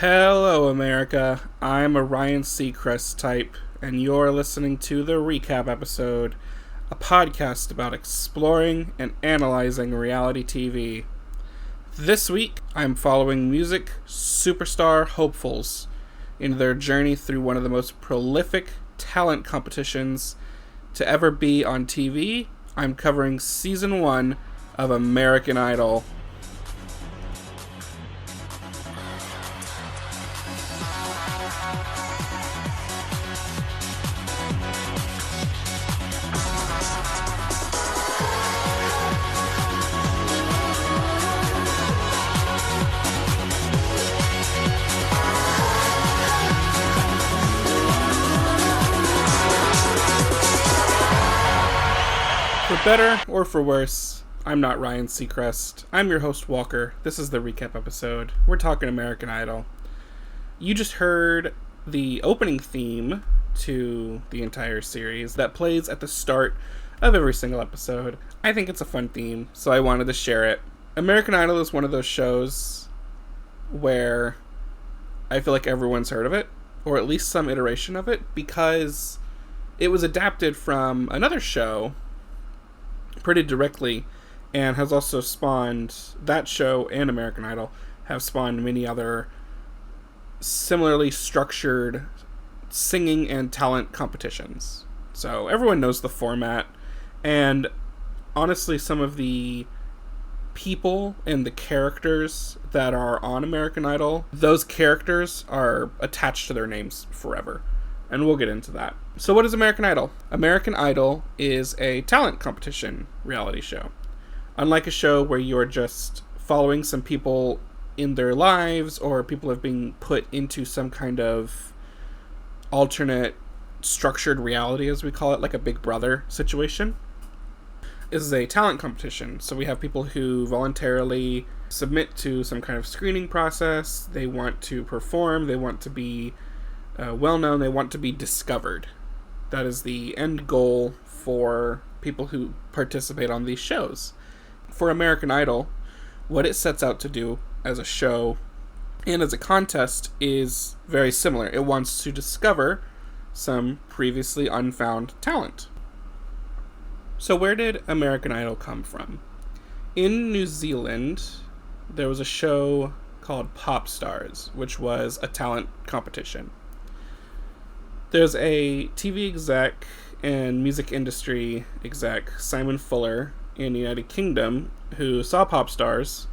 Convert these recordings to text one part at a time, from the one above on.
Hello, America. I'm a Ryan Seacrest type, and you're listening to the Recap Episode, a podcast about exploring and analyzing reality TV. This week, I'm following music superstar hopefuls in their journey through one of the most prolific talent competitions to ever be on TV. I'm covering Season 1 of American Idol. For better or for worse, I'm not Ryan Seacrest. I'm your host, Walker. This is the Recap Episode. We're talking American Idol. You just heard the opening theme to the entire series that plays at the start of every single episode. I think it's a fun theme, so I wanted to share it. American Idol is one of those shows where I feel like everyone's heard of it, or at least some iteration of it, because it was adapted from another show pretty directly, and has also spawned, that show and American Idol have spawned many other similarly structured singing and talent competitions. So everyone knows the format, and honestly, some of the people and the characters that are on American Idol, those characters are attached to their names forever. And we'll get into that. So what is American Idol? American Idol is a talent competition reality show. Unlike a show where you are just following some people in their lives, or people have been put into some kind of alternate structured reality, as we call it, like a Big Brother situation. This is a talent competition. So we have people who voluntarily submit to some kind of screening process. They want to perform. They want to be well-known, they want to be discovered. That is the end goal for people who participate on these shows. For American Idol, what it sets out to do as a show and as a contest is very similar. It wants to discover some previously unfound talent. So where did American Idol come from? In New Zealand, there was a show called Pop Stars, which was a talent competition. There's a TV exec and music industry exec, Simon Fuller, in the United Kingdom, who saw Pop Stars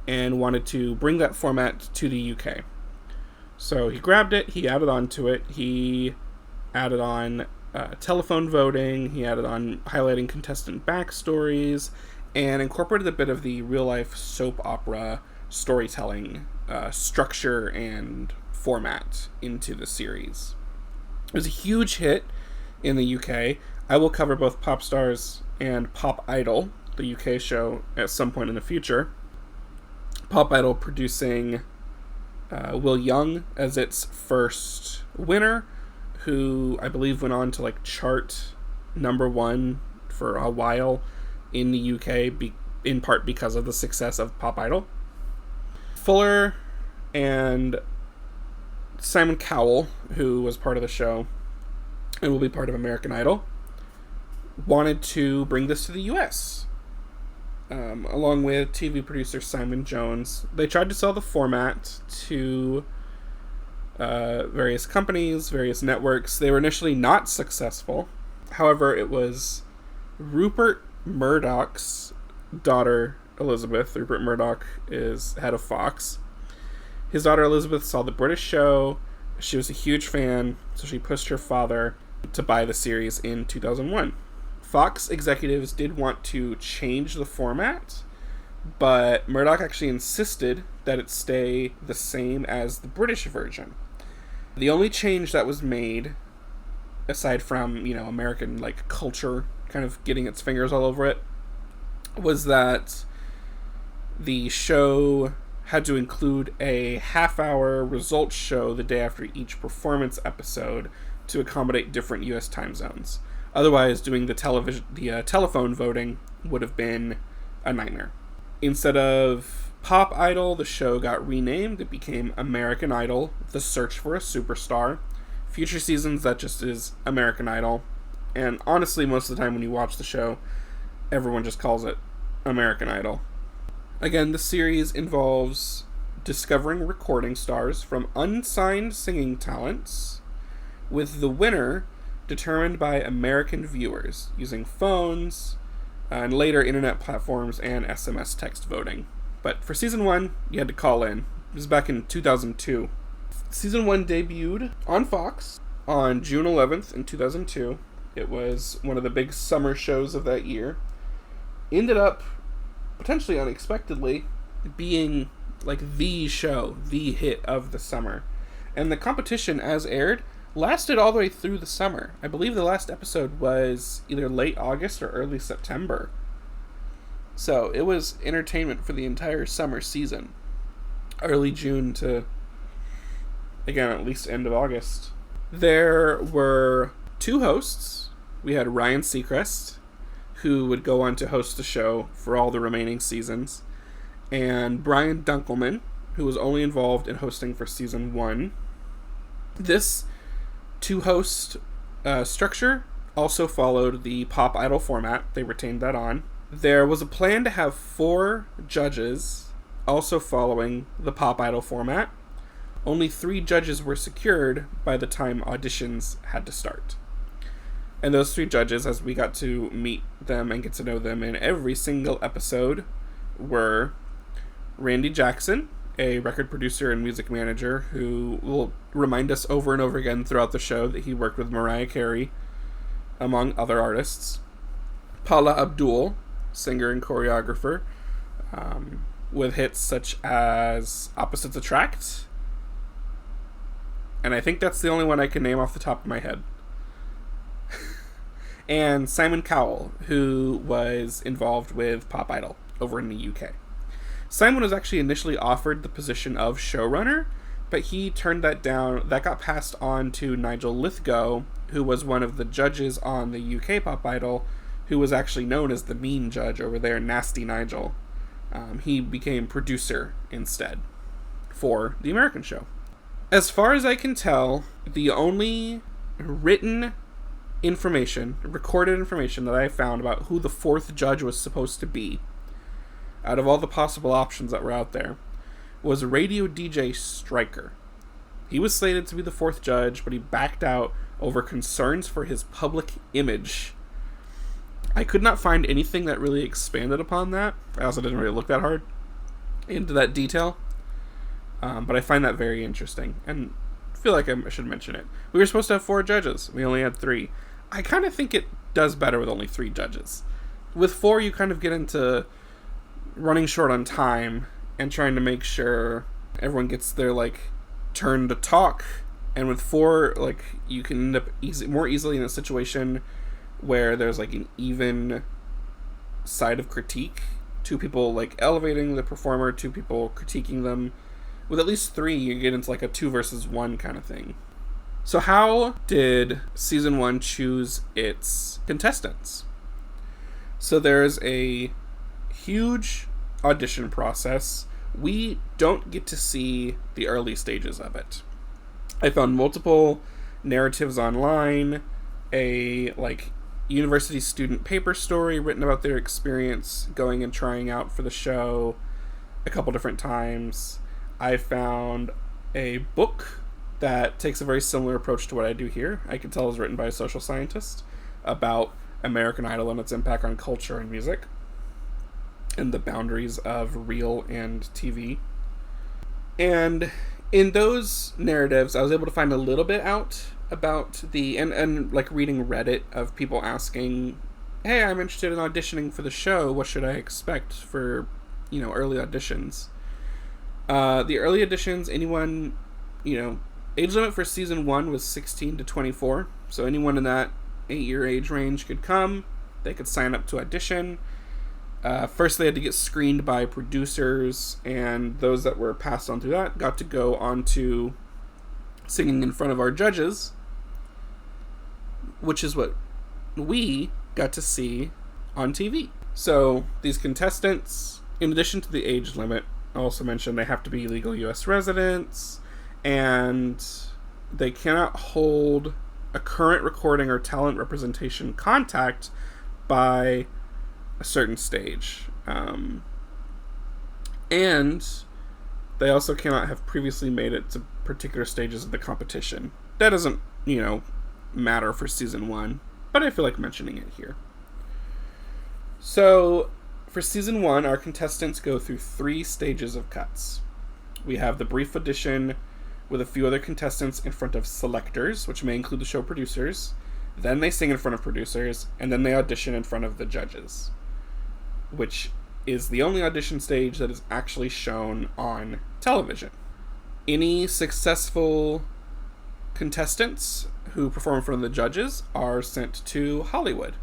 and wanted to bring that format to the UK. So he grabbed it, he added on to it, he added on telephone voting, he added on highlighting contestant backstories, and incorporated a bit of the real-life soap opera storytelling structure and format into the series. It was a huge hit in the UK. I will cover both Pop Stars and Pop Idol, the UK show, at some point in the future. Pop Idol producing Will Young as its first winner, who I believe went on to chart number one for a while in the UK, in part because of the success of Pop Idol. Fuller and Simon Cowell, who was part of the show and will be part of American Idol, wanted to bring this to the US. Along with TV producer Simon Jones. They tried to sell the format to various companies, various networks. They were initially not successful. However, it was Rupert Murdoch's daughter, Elizabeth. Rupert Murdoch is head of Fox. His daughter Elizabeth saw the British show. She was a huge fan, so she pushed her father to buy the series in 2001. Fox executives did want to change the format, but Murdoch actually insisted that it stay the same as the British version. The only change that was made, aside from, American culture kind of getting its fingers all over it, was that the show had to include a half-hour results show the day after each performance episode to accommodate different U.S. time zones. Otherwise, doing the telephone voting would have been a nightmare. Instead of Pop Idol, the show got renamed. It became American Idol, The Search for a Superstar. Future seasons, that just is American Idol. And honestly, most of the time when you watch the show, everyone just calls it American Idol. Again, the series involves discovering recording stars from unsigned singing talents, with the winner determined by American viewers using phones and later internet platforms and SMS text voting. But for season 1, you had to call in. It was back in 2002. Season 1 debuted on Fox on June 11th in 2002. It was one of the big summer shows of that year. Ended up, potentially unexpectedly, being like the show, the hit of the summer. And the competition, as aired, lasted all the way through the summer. I believe the last episode was either late August or early September. So it was entertainment for the entire summer season. Early June to, again, at least end of August. There were 2 hosts. We had Ryan Seacrest, who would go on to host the show for all the remaining seasons, and Brian Dunkelman, who was only involved in hosting for season 1. This 2-host structure also followed the Pop Idol format. They retained that on. There was a plan to have 4 judges also following the Pop Idol format. Only 3 judges were secured by the time auditions had to start. And those 3 judges, as we got to meet them and get to know them in every single episode, were Randy Jackson, a record producer and music manager who will remind us over and over again throughout the show that he worked with Mariah Carey, among other artists. Paula Abdul, singer and choreographer, with hits such as Opposites Attract. And I think that's the only one I can name off the top of my head. And Simon Cowell, who was involved with Pop Idol over in the UK. Simon was actually initially offered the position of showrunner, but he turned that down. That got passed on to Nigel Lithgow, who was one of the judges on the UK Pop Idol, who was actually known as the mean judge over there, Nasty Nigel. He became producer instead for the American show. As far as I can tell, the only written information, recorded information that I found about who the 4th judge was supposed to be, out of all the possible options that were out there, was radio DJ Stryker. He was slated to be the 4th judge, but he backed out over concerns for his public image. I could not find anything that really expanded upon that. I also didn't really look that hard into that detail. But I find that very interesting, and feel like I should mention it. We were supposed to have 4 judges. We only had 3. I kind of think it does better with only 3 judges. With 4, you kind of get into running short on time and trying to make sure everyone gets their, turn to talk. And with 4, you can end up more easily in a situation where there's, an even side of critique. 2 people, elevating the performer, 2 people critiquing them. With at least 3, you get into, a 2 versus 1 kind of thing. So how did Season 1 choose its contestants? So there's a huge audition process. We don't get to see the early stages of it. I found multiple narratives online, a, university student paper story written about their experience going and trying out for the show a couple different times. I found a book that takes a very similar approach to what I do here. I can tell it was written by a social scientist about American Idol and its impact on culture and music and the boundaries of real and TV. And in those narratives, I was able to find a little bit out about and reading Reddit of people asking, hey, I'm interested in auditioning for the show. What should I expect for, early auditions? The early auditions, anyone, age limit for season 1 was 16 to 24. So anyone in that 8-year age range could come. They could sign up to audition. First, they had to get screened by producers, and those that were passed on through that got to go on to singing in front of our judges, which is what we got to see on TV. So these contestants, in addition to the age limit I'll also mention they have to be legal U.S. residents, and they cannot hold a current recording or talent representation contact by a certain stage. And they also cannot have previously made it to particular stages of the competition. That doesn't, matter for season 1, but I feel like mentioning it here. So, for season 1, our contestants go through 3 stages of cuts. We have the brief audition with a few other contestants in front of selectors, which may include the show producers. Then they sing in front of producers, and then they audition in front of the judges, which is the only audition stage that is actually shown on television. Any successful contestants who perform in front of the judges are sent to Hollywood.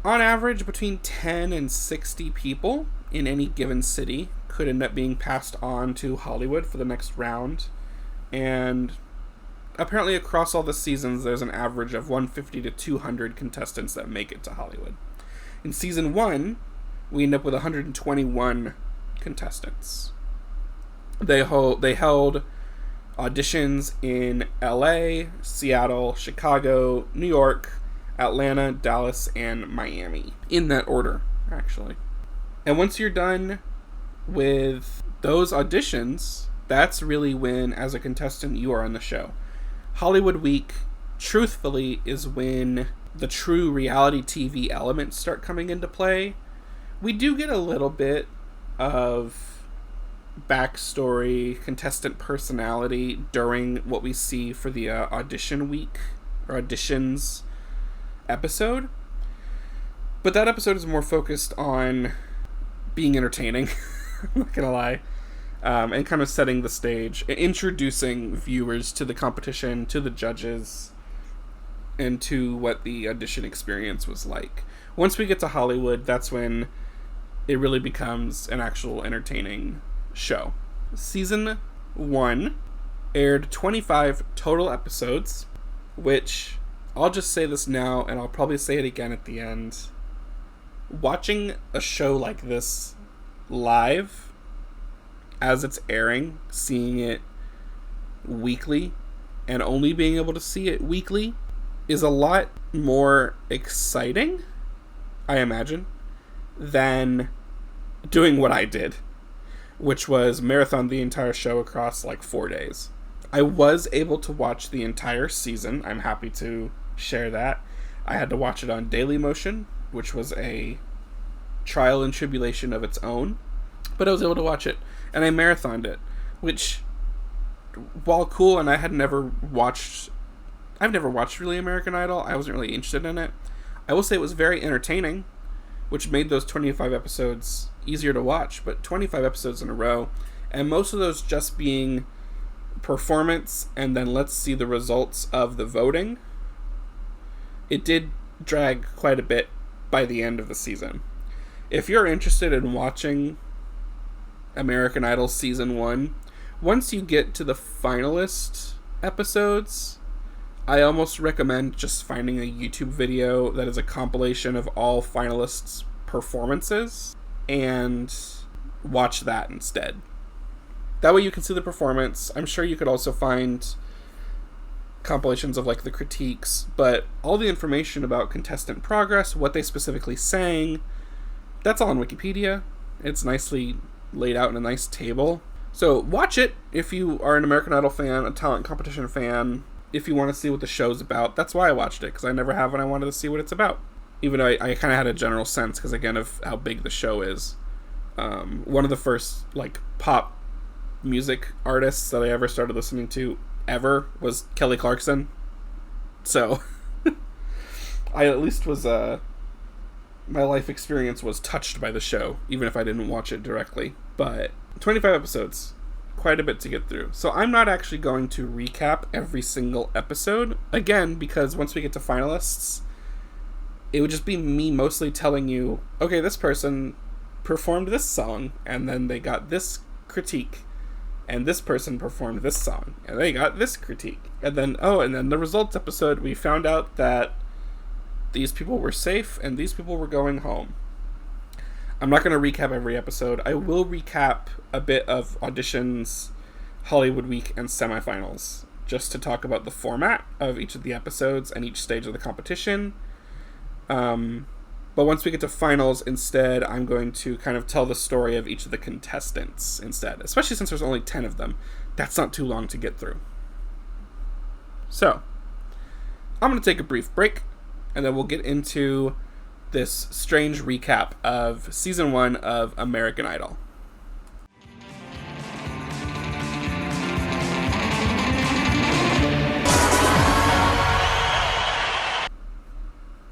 On average, between 10 and 60 people in any given city could end up being passed on to Hollywood for the next round. And apparently across all the seasons, there's an average of 150 to 200 contestants that make it to Hollywood. In season 1, we end up with 121 contestants. They held auditions in LA, Seattle, Chicago, New York, Atlanta, Dallas, and Miami. In that order, actually. And once you're done with those auditions, that's really when, as a contestant, you are on the show. Hollywood Week, truthfully, is when the true reality TV elements start coming into play. We do get a little bit of backstory, contestant personality during what we see for the audition week, or auditions episode. But that episode is more focused on being entertaining, I'm not gonna lie, and kind of setting the stage, introducing viewers to the competition, to the judges, and to what the audition experience was like. Once we get to Hollywood, that's when it really becomes an actual entertaining show. Season 1 aired 25 total episodes, which, I'll just say this now, and I'll probably say it again at the end. Watching a show like this live, as it's airing, seeing it weekly, and only being able to see it weekly, is a lot more exciting, I imagine, than doing what I did, which was marathon the entire show across 4 days. I was able to watch the entire season. I'm happy to share that. I had to watch it on Dailymotion, which was a trial and tribulation of its own, but I was able to watch it, and I marathoned it, which, while cool, and I've never watched really American Idol, I wasn't really interested in it. I will say it was very entertaining, which made those 25 episodes easier to watch, but 25 episodes in a row, and most of those just being performance, and then let's see the results of the voting. It did drag quite a bit by the end of the season. If you're interested in watching American Idol Season 1, once you get to the finalist episodes, I almost recommend just finding a YouTube video that is a compilation of all finalists' performances and watch that instead. That way you can see the performance. I'm sure you could also find compilations of the critiques, but all the information about contestant progress, what they specifically sang, that's all on Wikipedia. It's nicely laid out in a nice table. So watch it if you are an American Idol fan, a talent competition fan, if you want to see what the show's about. That's why I watched it, because I never have, and I wanted to see what it's about. Even though I kind of had a general sense, because again, of how big the show is. One of the first pop music artists that I ever started listening to ever was Kelly Clarkson. So I at least was my life experience was touched by the show, even if I didn't watch it directly. But 25 episodes, quite a bit to get through. So I'm not actually going to recap every single episode, again, because once we get to finalists, it would just be me mostly telling you, okay, this person performed this song, and then they got this critique, and this person performed this song, and they got this critique. And then, the results episode, we found out that these people were safe, and these people were going home. I'm not going to recap every episode. I will recap a bit of auditions, Hollywood Week, and semifinals, just to talk about the format of each of the episodes and each stage of the competition. But once we get to finals, instead, I'm going to kind of tell the story of each of the contestants instead, especially since there's only 10 of them. That's not too long to get through. So, I'm going to take a brief break, and then we'll get into this strange recap of Season 1 of American Idol.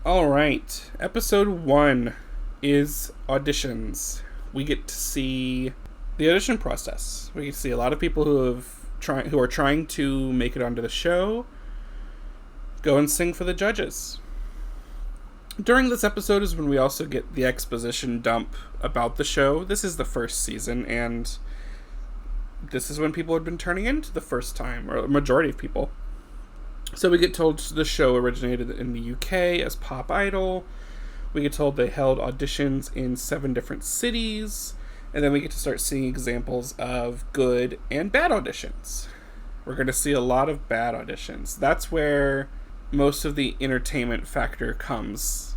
Alright, episode 1 is auditions. We get to see the audition process. We get to see a lot of people who are trying to make it onto the show go and sing for the judges. During this episode is when we also get the exposition dump about the show. This is the first season, and this is when people had been turning in the first time, or a majority of people. So we get told the show originated in the UK as Pop Idol. We get told they held auditions in 7 different cities. And then we get to start seeing examples of good and bad auditions. We're going to see a lot of bad auditions. That's where most of the entertainment factor comes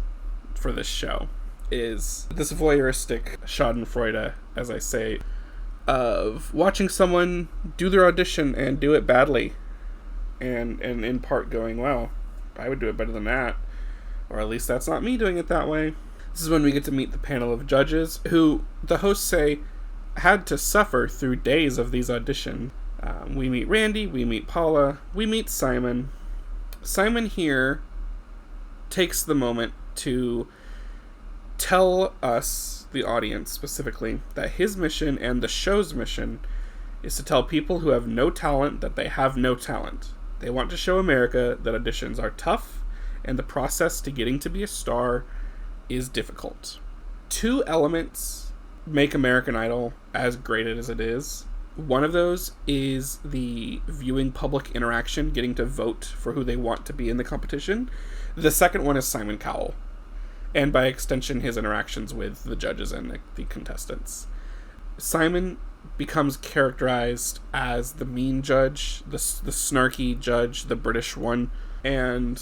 for this show, is this voyeuristic schadenfreude, as I say, of watching someone do their audition and do it badly. And in part going, well, I would do it better than that. Or at least that's not me doing it that way. This is when we get to meet the panel of judges, who the hosts say had to suffer through days of these auditions. We meet Randy, we meet Paula, we meet Simon. Simon here takes the moment to tell us, the audience specifically, that his mission and the show's mission is to tell people who have no talent that they have no talent. They want to show America that auditions are tough and the process to getting to be a star is difficult. 2 elements make American Idol as great as it is. One of those is the viewing public interaction, getting to vote for who they want to be in the competition. The second one is Simon Cowell, and by extension his interactions with the judges and the contestants. Simon becomes characterized as the mean judge, the snarky judge, the British one, and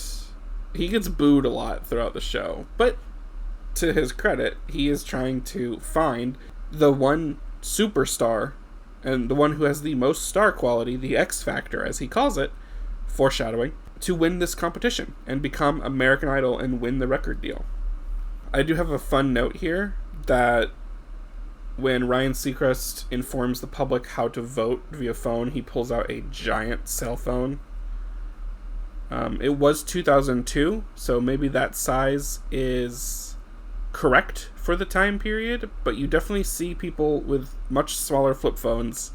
he gets booed a lot throughout the show. But to his credit, he is trying to find the one superstar and the one who has the most star quality, the X Factor as he calls it, foreshadowing, to win this competition and become American Idol and win the record deal. I do have a fun note here that when Ryan Seacrest informs the public how to vote via phone, he pulls out a giant cell phone. It was 2002, so maybe that size is correct for the time period, but you definitely see people with much smaller flip phones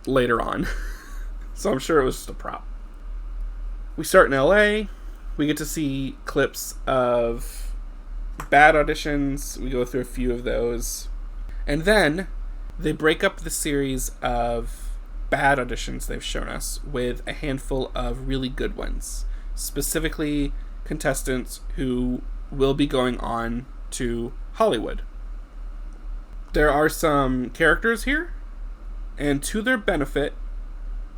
later on. So I'm sure it was just a prop. We start in LA. We get to see clips of bad auditions. We go through a few of those. And then they break up the series of bad auditions they've shown us with a handful of really good ones. Specifically, contestants who will be going on to Hollywood. There are some characters here, and to their benefit,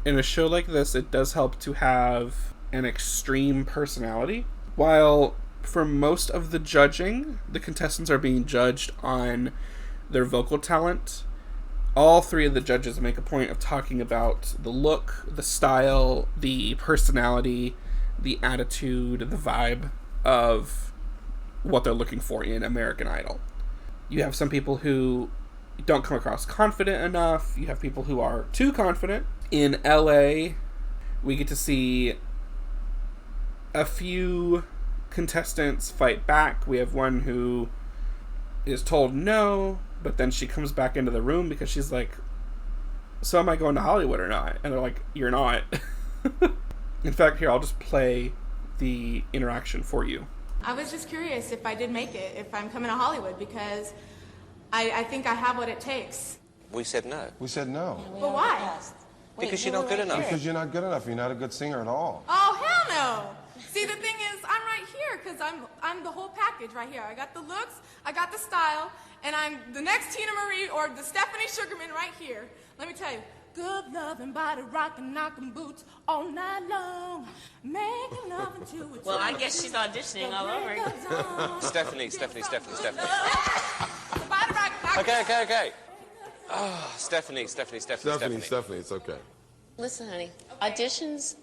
in a show like this, it does help to have an extreme personality. While for most of the judging, the contestants are being judged on their vocal talent, all 3 of the judges make a point of talking about the look, the style, the personality, the attitude, the vibe of what they're looking for in American Idol. You have some people who don't come across confident enough. You have people who are too confident. In LA, we get to see a few contestants fight back. We have one who is told no, but then she comes back into the room because she's like, so am I going to Hollywood or not? And they're like, you're not. In fact, here, I'll just play the interaction for you. I was just curious if I did make it, if I'm coming to Hollywood, because I think I have what it takes. We said no. We said no. But why? Because you're not good enough. Because you're not good enough. You're not a good singer at all. Oh, hell no. See, the thing is, I'm right here because I'm the whole package right here. I got the looks, I got the style, and I'm the next Tina Marie or the Stephanie Sugarman right here. Let me tell you. Good loving, body rocking, knocking boots all night long. Making love until it's well, I guess she's auditioning all over again. Stephanie. Body rocking, Okay. Oh, Stephanie. It's okay. Listen, honey, auditions,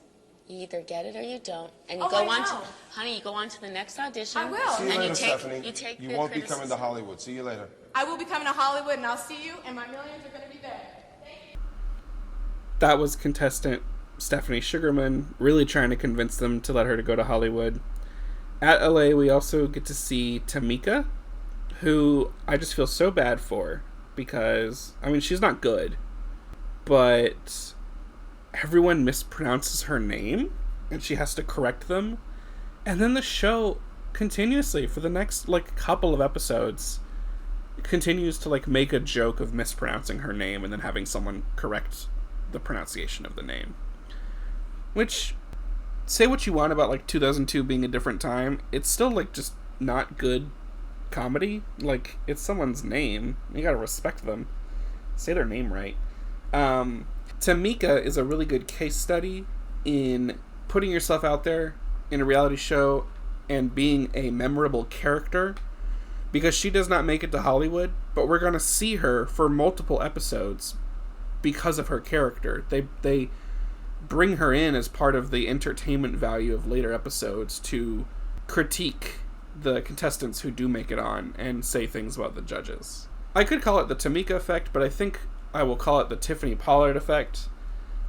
you either get it or you don't. And you Oh, go I on know. to, honey, you go on to the next audition. I will. See you And later, you take, Stephanie. you take You the won't be criticism. coming to Hollywood. See you later. I will be coming to Hollywood, and I'll see you, and my millions are going to be there. That was contestant Stephanie Sugarman really trying to convince them to let her to go to Hollywood. At LA, we also get to see Tamika, who I just feel so bad for because, I mean, she's not good, but everyone mispronounces her name and she has to correct them. And then the show continuously for the next couple of episodes continues to make a joke of mispronouncing her name and then having someone correct the pronunciation of the name. Which, say what you want about 2002 being a different time, it's still just not good comedy. It's someone's name, you gotta respect them, say their name right. Tamika is a really good case study in putting yourself out there in a reality show and being a memorable character, because she does not make it to Hollywood, but we're gonna see her for multiple episodes because of her character. They bring her in as part of the entertainment value of later episodes to critique the contestants who do make it on and say things about the judges. I could call it the Tamika effect, but I think I will call it the Tiffany Pollard effect.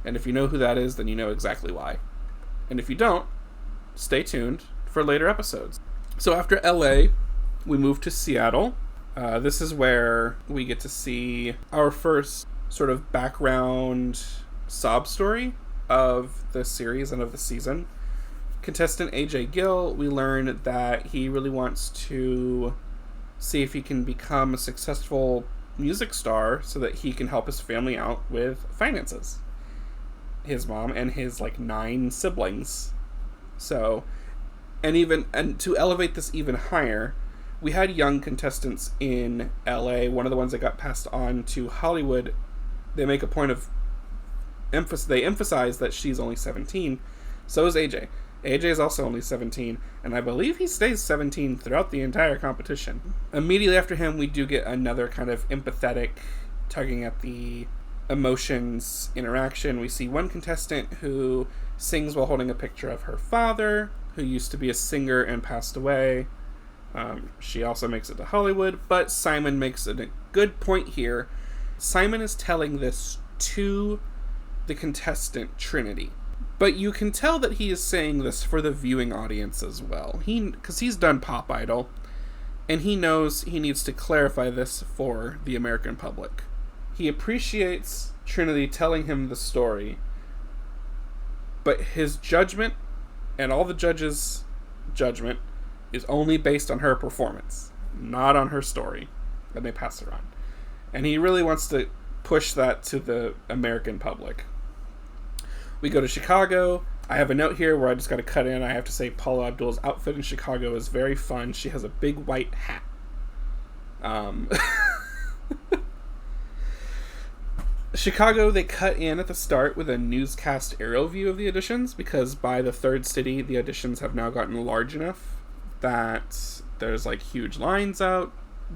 And if you know who that is, then you know exactly why. And if you don't, stay tuned for later episodes. So after LA, we move to Seattle. This is where we get to see our first sort of background sob story of the series and of the season. Contestant AJ Gill, we learn that he really wants to see if he can become a successful music star so that he can help his family out with finances. His mom and his 9 siblings. So, and to elevate this even higher, we had young contestants in LA. One of the ones that got passed on to Hollywood, they make a point of they emphasize that she's only 17. So is AJ. AJ is also only 17, and I believe he stays 17 throughout the entire competition. Immediately after him, we do get another kind of empathetic, tugging at the emotions interaction. We see one contestant who sings while holding a picture of her father, who used to be a singer and passed away. She also makes it to Hollywood, but Simon makes a good point here. Simon is telling this to the contestant Trinity, but you can tell that he is saying this for the viewing audience as well. Because he's done Pop Idol, and he knows he needs to clarify this for the American public. He appreciates Trinity telling him the story, but his judgment, and all the judges' judgment, is only based on her performance, not on her story, and they pass her on. And he really wants to push that to the American public. We go to Chicago. I have a note here where I just got to cut in. I have to say Paula Abdul's outfit in Chicago is very fun. She has a big white hat. Chicago, they cut in at the start with a newscast aerial view of the auditions, because by the third city, the auditions have now gotten large enough that there's huge lines out,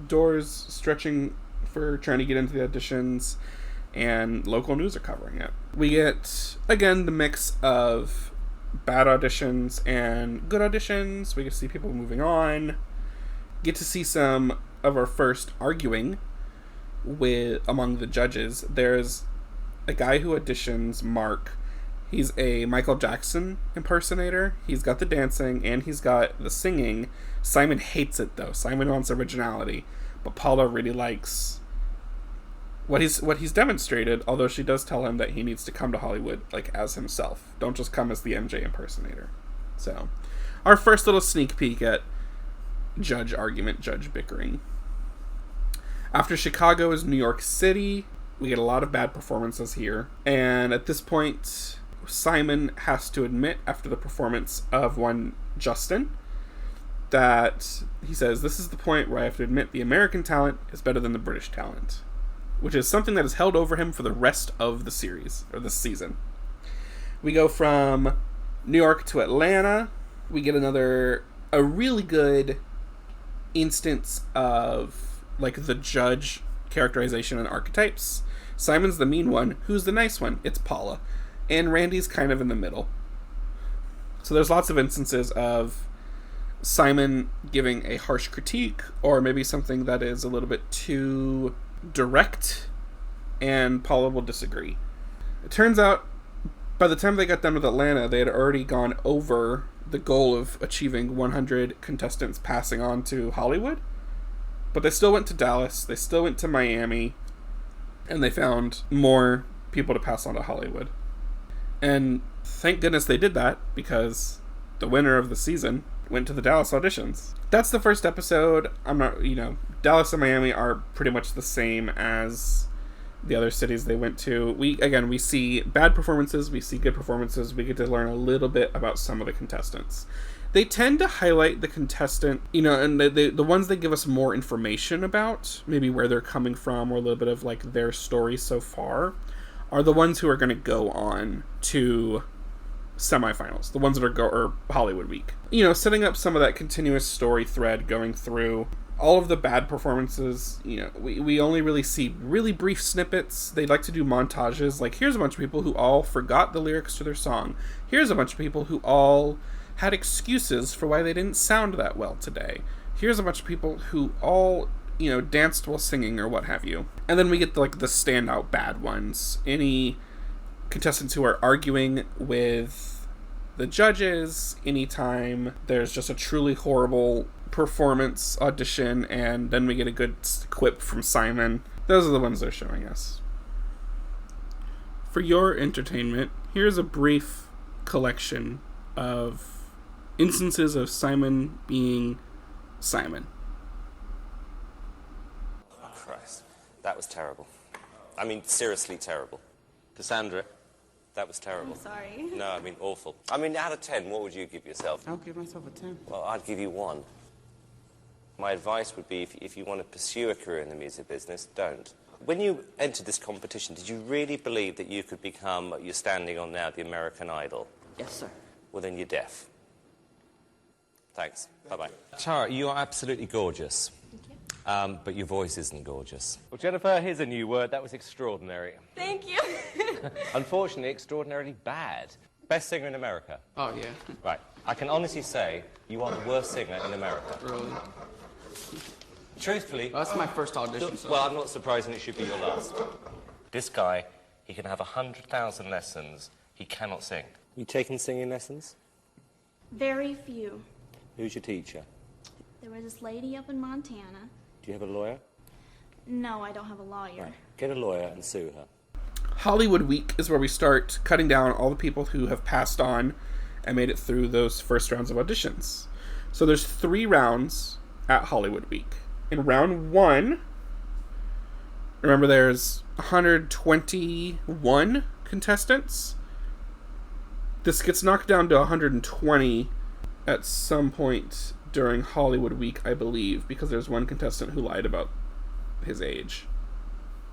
doors stretching for trying to get into the auditions, and local news are covering it. We get, again, the mix of bad auditions and good auditions. We get to see people moving on. Get to see some of our first arguing among the judges. There's a guy who auditions, Mark. He's a Michael Jackson impersonator. He's got the dancing and he's got the singing. Simon hates it though. Simon wants originality, but Paula really likes what he's demonstrated, although she does tell him that he needs to come to Hollywood as himself. Don't just come as the MJ impersonator. So, our first little sneak peek at judge argument, judge bickering. After Chicago is New York City. We get a lot of bad performances here. And at this point, Simon has to admit, after the performance of one Justin, that he says, "This is the point where I have to admit the American talent is better than the British talent," which is something that is held over him for the rest of the series, or this season. We go from New York to Atlanta. We get a really good instance of, like, the judge characterization and archetypes. Simon's the mean one. Who's the nice one? It's Paula. And Randy's kind of in the middle. So there's lots of instances of Simon giving a harsh critique, or maybe something that is a little bit too direct, and Paula will disagree. It turns out, by the time they got done with Atlanta, they had already gone over the goal of achieving 100 contestants passing on to Hollywood. But they still went to Dallas, they still went to Miami, and they found more people to pass on to Hollywood. And thank goodness they did that, because the winner of the season went to the Dallas auditions. That's the first episode. Dallas and Miami are pretty much the same as the other cities they went to. We see bad performances, we see good performances, we get to learn a little bit about some of the contestants. They tend to highlight the contestant, and the ones they give us more information about, maybe where they're coming from, or a little bit of, like, their story so far, are the ones who are going to go on to semifinals, the ones that or Hollywood Week. Setting up some of that continuous story thread going through all of the bad performances. We only really see really brief snippets. They like to do montages, like, here's a bunch of people who all forgot the lyrics to their song. Here's a bunch of people who all had excuses for why they didn't sound that well today. Here's a bunch of people who all, danced while singing, or what have you. And then we get, the standout bad ones. Any contestants who are arguing with the judges, anytime there's just a truly horrible performance audition, and then we get a good quip from Simon. Those are the ones they're showing us. For your entertainment, here's a brief collection of instances of Simon being Simon. Oh, Christ. That was terrible. I mean, seriously terrible. Cassandra, that was terrible. I'm sorry. No, I mean, awful. I mean, out of 10, what would you give yourself? I'll give myself a 10. Well, I'd give you 1. My advice would be, if you want to pursue a career in the music business, don't. When you entered this competition, did you really believe that you could become what you're standing on now, the American Idol? Yes, sir. Well, then you're deaf. Thanks. Bye-bye. Tara, you are absolutely gorgeous. Thank you. But your voice isn't gorgeous. Well, Jennifer, here's a new word. That was extraordinary. Thank you. Unfortunately, extraordinarily bad. Best singer in America. Oh, yeah. Right. I can honestly say you are the worst singer in America. Really? Truthfully... Well, that's my first audition, so... Well, I'm not surprised, and it should be your last. This guy, he can have 100,000 lessons. He cannot sing. You taking singing lessons? Very few. Who's your teacher? There was this lady up in Montana. Do you have a lawyer? No, I don't have a lawyer. Right. Get a lawyer and sue her. Hollywood Week is where we start cutting down all the people who have passed on and made it through those first rounds of auditions. So there's 3 rounds at Hollywood Week. In round 1, remember there's 121 contestants. This gets knocked down to 120 at some point during Hollywood Week, I believe, because there's one contestant who lied about his age.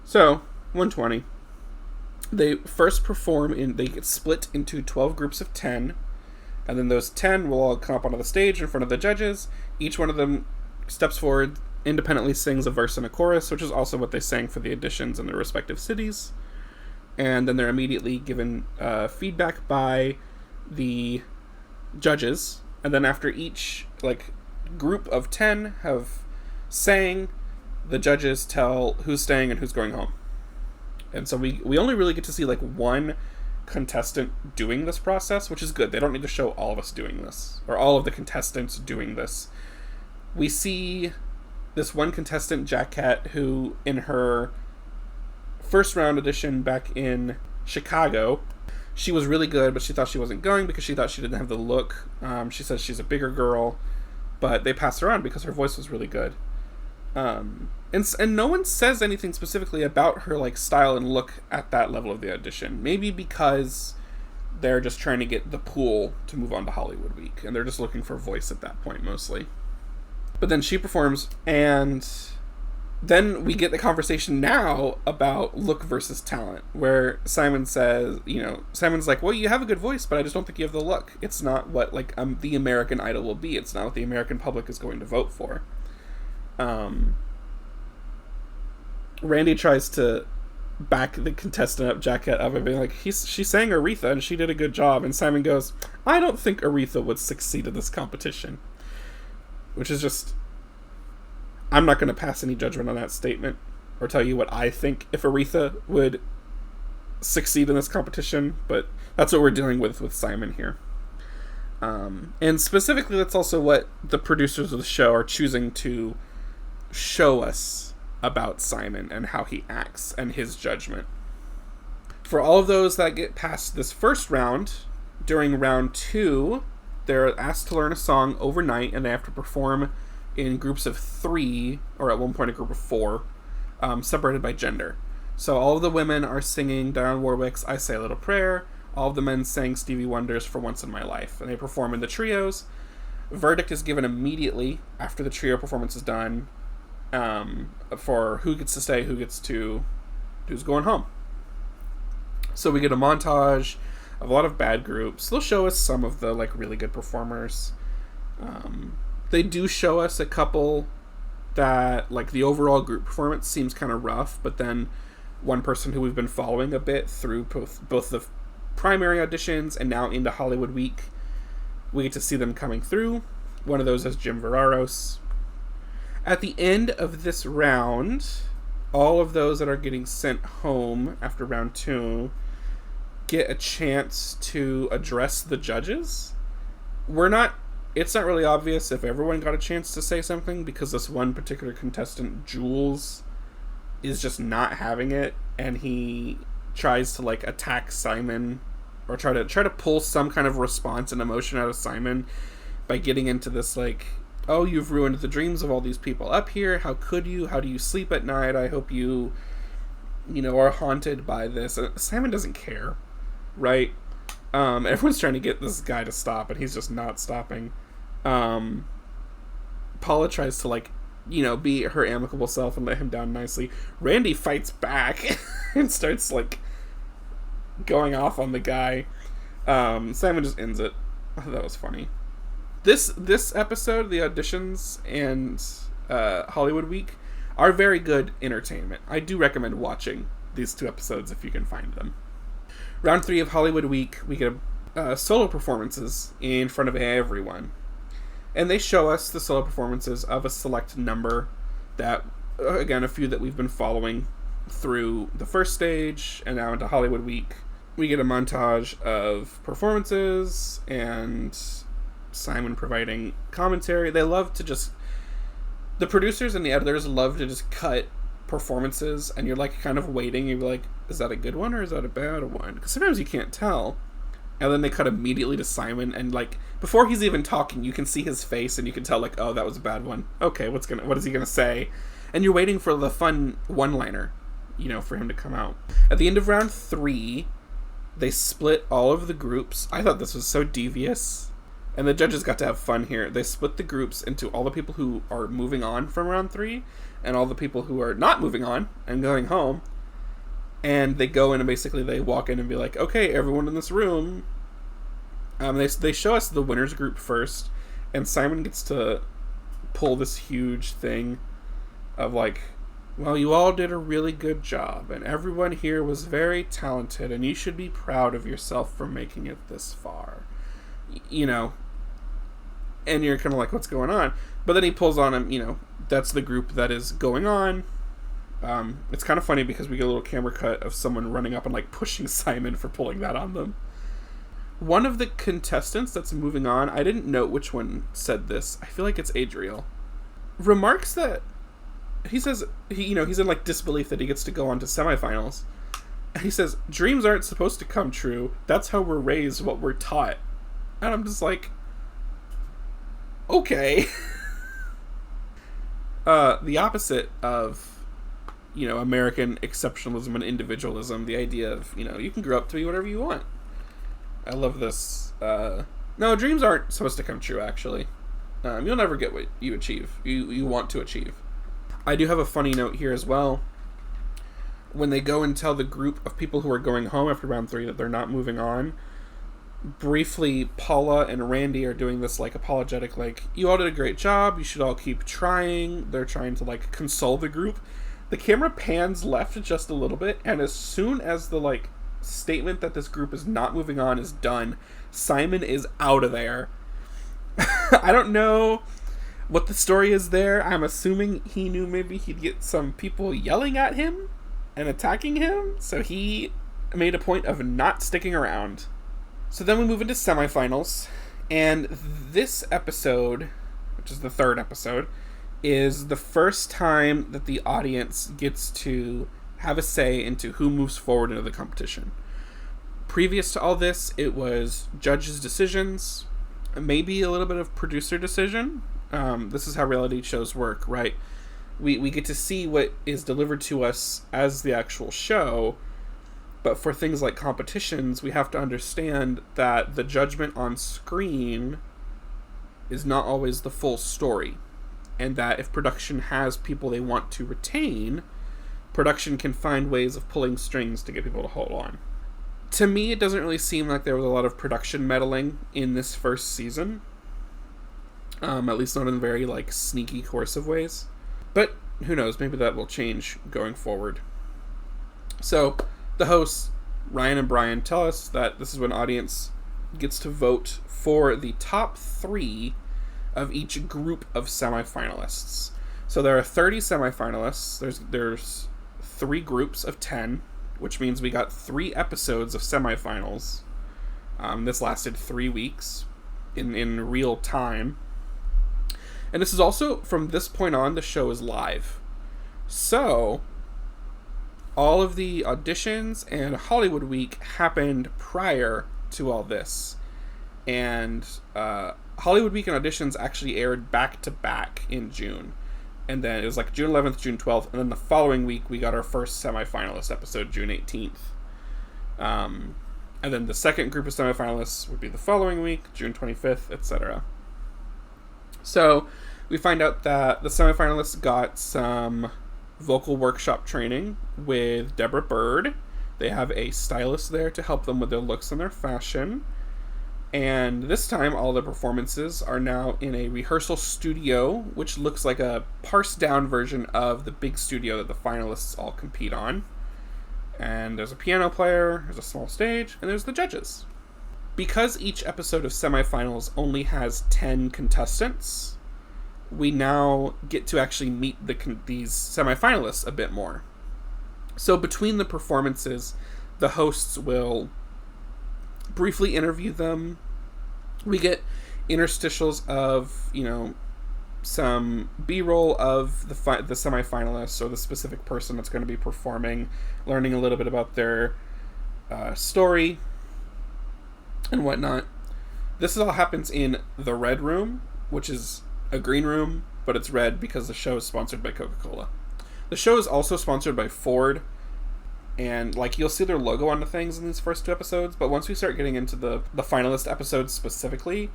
So, 120. They first perform they get split into 12 groups of 10, and then those 10 will all come up onto the stage in front of the judges. Each one of them steps forward, independently sings a verse and a chorus, which is also what they sang for the auditions in their respective cities. And then they're immediately given feedback by the judges. And then after each group of 10 have sang, the judges tell who's staying and who's going home. And so we only really get to see one contestant doing this process, which is good. They don't need to show all of us doing this, or all of the contestants doing this. We see this one contestant, Jack Cat, who in her first round audition back in Chicago, she was really good, but she thought she wasn't going because she thought she didn't have the look. She says she's a bigger girl, but they passed her on because her voice was really good. And no one says anything specifically about her style and look at that level of the audition. Maybe because they're just trying to get the pool to move on to Hollywood Week, and they're just looking for voice at that point mostly. But then she performs, and then we get the conversation now about look versus talent, where Simon says, Simon's like, well, you have a good voice, but I just don't think you have the look. It's not what, like, the American Idol will be. It's not what the American public is going to vote for. Randy tries to back the contestant up, Jacket up, and being like, she sang Aretha, and she did a good job. And Simon goes, I don't think Aretha would succeed in this competition. Which is just... I'm not going to pass any judgment on that statement or tell you what I think if Aretha would succeed in this competition, but that's what we're dealing with Simon here. And specifically, that's also what the producers of the show are choosing to show us about Simon and how he acts and his judgment. For all of those that get past this first round, during round 2, they're asked to learn a song overnight, and they have to perform in groups of 3, or at one point a group of 4, separated by gender. So all of the women are singing Dionne Warwick's I Say a Little Prayer. All of the men sang Stevie Wonder's For Once in My Life. And they perform in the trios. Verdict is given immediately after the trio performance is done, for who gets to stay, who's going home. So we get a montage of a lot of bad groups. They'll show us some of the, like, really good performers. They do show us a couple that, like, the overall group performance seems kind of rough, but then one person who we've been following a bit through both the primary auditions and now into Hollywood Week, we get to see them coming through. One of those is Jim Veraros. At the end of this round, all of those that are getting sent home after round 2 get a chance to address the judges. It's not really obvious if everyone got a chance to say something, because this one particular contestant, Jules, is just not having it, and he tries to, like, attack Simon, or try to pull some kind of response and emotion out of Simon by getting into this, like, oh, you've ruined the dreams of all these people up here. How could you? How do you sleep at night? I hope you are haunted by this. Simon doesn't care, right? Everyone's trying to get this guy to stop, and he's just not stopping. Paula tries to, like, be her amicable self and let him down nicely. Randy fights back and starts, like, going off on the guy. Simon just ends it. I thought that was funny. This episode, the auditions and Hollywood Week, are very good entertainment. I do recommend watching these 2 episodes if you can find them. Round 3 of Hollywood Week, we get solo performances in front of everyone. And they show us the solo performances of a select number that, again, a few that we've been following through the first stage and now into Hollywood Week. We get a montage of performances and Simon providing commentary. They love to just... The producers and the editors love to just cut performances, and you're, like, kind of waiting. You're like, is that a good one or is that a bad one? Because sometimes you can't tell. And then they cut immediately to Simon, and, like, before he's even talking, you can see his face, and you can tell, like, oh, that was a bad one. Okay, what is he gonna say? And you're waiting for the fun one-liner, for him to come out. At the end of round 3, they split all of the groups. I thought this was so devious. And the judges got to have fun here. They split the groups into all the people who are moving on from round 3 and all the people who are not moving on and going home. And they go in and basically they walk in and be like, okay, everyone in this room. They show us the winners group first, and Simon gets to pull this huge thing of, like, well, you all did a really good job, and everyone here was very talented, and you should be proud of yourself for making it this far. And you're kind of like, what's going on? But then he pulls on him, that's the group that is going on. It's kind of funny because we get a little camera cut of someone running up and, like, pushing Simon for pulling that on them. One of the contestants that's moving on, I didn't note which one said this. I feel like it's Adriel. Remarks that he says, he's in, like, disbelief that he gets to go on to semifinals. And he says, dreams aren't supposed to come true. That's how we're raised, what we're taught. And I'm just like, okay. The opposite of, American exceptionalism and individualism, the idea of, you can grow up to be whatever you want. I love this. No, dreams aren't supposed to come true, actually. you'll never get what you achieve. You want to achieve. I do have a funny note here as well. When they go and tell the group of people who are going home after round 3 that they're not moving on, briefly Paula and Randy are doing this like apologetic, like, you all did a great job, you should all keep trying. They're trying to like console the group. The camera pans left just a little bit, and as soon as the like statement that this group is not moving on is done, Simon is out of there. I don't know what the story is there. I'm assuming he knew maybe he'd get some people yelling at him and attacking him, so he made a point of not sticking around. So then we move into semifinals, and this episode, which is the 3rd episode, is the first time that the audience gets to have a say into who moves forward into the competition. Previous to all this, it was judges' decisions, maybe a little bit of producer decision. This is how reality shows work, right? We get to see what is delivered to us as the actual show, but for things like competitions, we have to understand that the judgment on screen is not always the full story, and that if production has people they want to retain, production can find ways of pulling strings to get people to hold on. To me, it doesn't really seem like there was a lot of production meddling in this first season. At least not in very like sneaky, coercive ways. But who knows, maybe that will change going forward. So, the hosts, Ryan and Brian, tell us that this is when audience gets to vote for the top 3 of each group of semifinalists. So there are 30 semifinalists. There's 3 groups of 10, which means we got 3 episodes of semifinals. This lasted 3 weeks in real time. And this is also, from this point on, the show is live. So, all of the auditions and Hollywood Week happened prior to all this. And Hollywood Week and auditions actually aired back to back in June. And then it was like June 11th, June 12th, and then the following week we got our first semifinalist episode, June 18th. And then the second group of semifinalists would be the following week, June 25th, etc. So we find out that the semifinalists got some vocal workshop training with Deborah Bird. They have a stylist there to help them with their looks and their fashion. And this time, all the performances are now in a rehearsal studio, which looks like a parsed down version of the big studio that the finalists all compete on. And there's a piano player, there's a small stage, and there's the judges. Because each episode of semifinals only has 10 contestants, we now get to actually meet these semifinalists a bit more. So between the performances, the hosts will briefly interview them. We get interstitials of, some B-roll of the semifinalists or the specific person that's going to be performing, learning a little bit about their story and whatnot. This all happens in the Red Room, which is a green room, but it's red because the show is sponsored by Coca-Cola. The show is also sponsored by Ford, and you'll see their logo on the things in these first 2 episodes, but once we start getting into the finalist episodes specifically,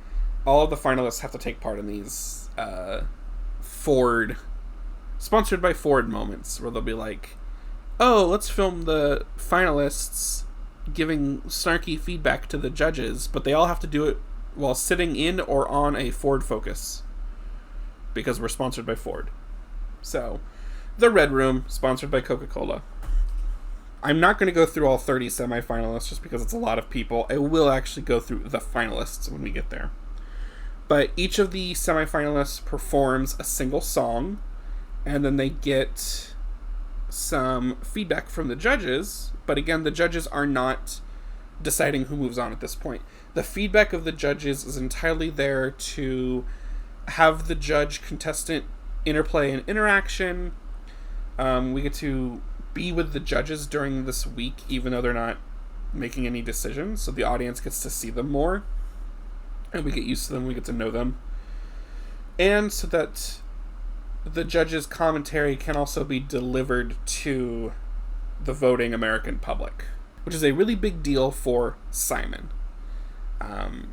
all of the finalists have to take part in these Ford, sponsored by Ford moments, where they'll be like, oh, let's film the finalists giving snarky feedback to the judges, but they all have to do it while sitting in or on a Ford Focus, because we're sponsored by Ford. So, the Red Room, sponsored by Coca-Cola. I'm not going to go through all 30 semifinalists just because it's a lot of people. I will actually go through the finalists when we get there. But each of the semifinalists performs a single song, and then they get some feedback from the judges. But again, the judges are not deciding who moves on at this point. The feedback of the judges is entirely there to have the judge-contestant interplay and interaction. We get to be with the judges during this week, even though they're not making any decisions, so the audience gets to see them more, and we get used to them, we get to know them, and so that the judges' commentary can also be delivered to the voting American public, which is a really big deal for Simon.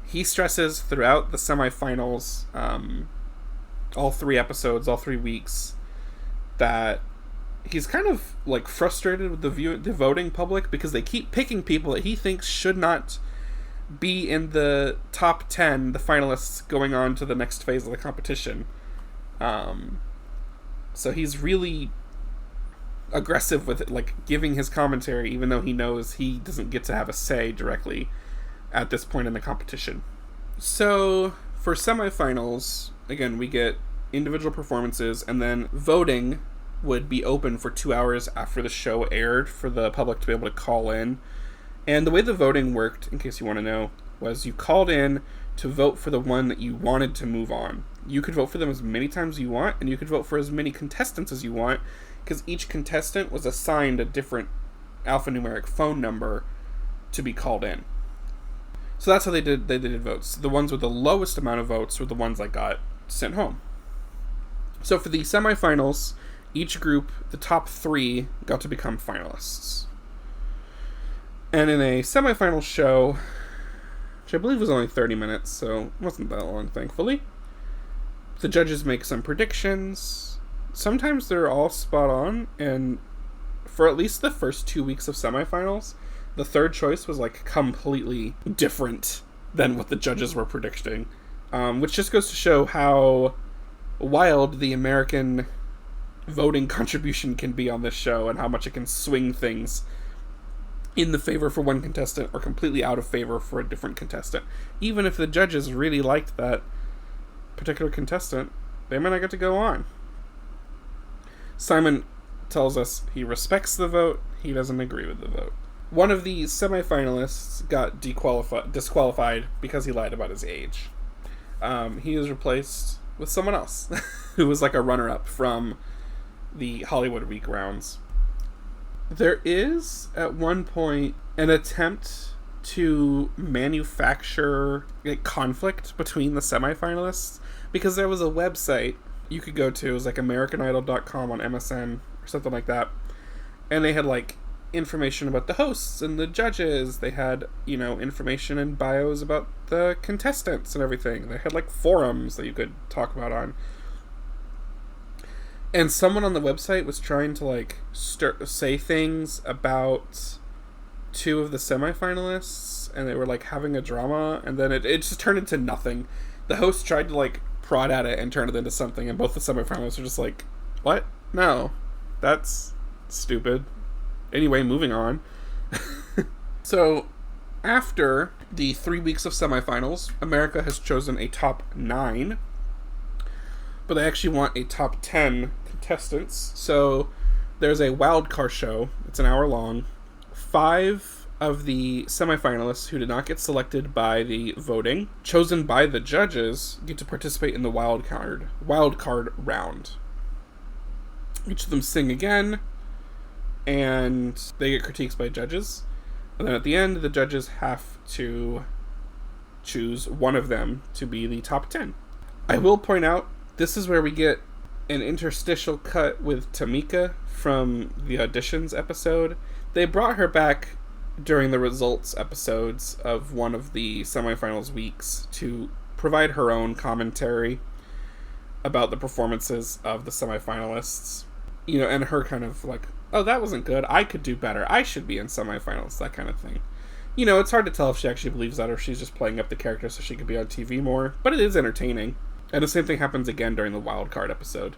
He stresses throughout the semifinals all 3 episodes, all 3 weeks, that he's kind of like frustrated with the voting public because they keep picking people that he thinks should not be in the top 10, the finalists going on to the next phase of the competition. So he's really aggressive with it, like giving his commentary, even though he knows he doesn't get to have a say directly at this point in the competition. So for semifinals, again, we get individual performances, and then voting would be open for 2 hours after the show aired for the public to be able to call in. And the way the voting worked, in case you want to know, was you called in to vote for the one that you wanted to move on. You could vote for them as many times as you want, and you could vote for as many contestants as you want, because each contestant was assigned a different alphanumeric phone number to be called in. So that's how they did votes. The ones with the lowest amount of votes were the ones that got sent home. So for the semifinals, each group, the top 3, got to become finalists. And in a semifinal show, which I believe was only 30 minutes, so it wasn't that long, thankfully, the judges make some predictions. Sometimes they're all spot on, and for at least the first 2 weeks of semifinals, the third choice was like completely different than what the judges were predicting, which just goes to show how wild the American voting contribution can be on this show and how much it can swing things in the favor for one contestant or completely out of favor for a different contestant. Even if the judges really liked that particular contestant, they might not get to go on. Simon tells us he respects the vote, he doesn't agree with the vote. One of the semifinalists got disqualified because he lied about his age. He is replaced with someone else who was like a runner-up from the Hollywood Week rounds. There is, at one point, an attempt to manufacture a conflict between the semifinalists, because there was a website you could go to, it was like AmericanIdol.com on MSN or something like that, and they had like information about the hosts and the judges. They had, information and bios about the contestants and everything. They had like forums that you could talk about on. And someone on the website was trying to like say things about 2 of the semifinalists, and they were like having a drama, and then it just turned into nothing. The host tried to like prod at it and turn it into something, and both the semifinalists were just like, what? No, that's stupid. Anyway, moving on. So after the 3 weeks of semifinals, America has chosen a top 9, but they actually want a top 10 contestants. So there's a wild card show. It's an hour long. 5 of the semifinalists who did not get selected by the voting, chosen by the judges, get to participate in the wild card round. Each of them sing again, and they get critiques by judges. And then at the end, the judges have to choose one of them to be the top 10. I will point out, this is where we get an interstitial cut with Tamika from the auditions episode. They brought her back during the results episodes of one of the semifinals weeks to provide her own commentary about the performances of the semifinalists. And her kind of like, oh, that wasn't good. I could do better. I should be in semifinals, that kind of thing. It's hard to tell if she actually believes that or if she's just playing up the character so she could be on TV more, but it is entertaining. And the same thing happens again during the wild card episode.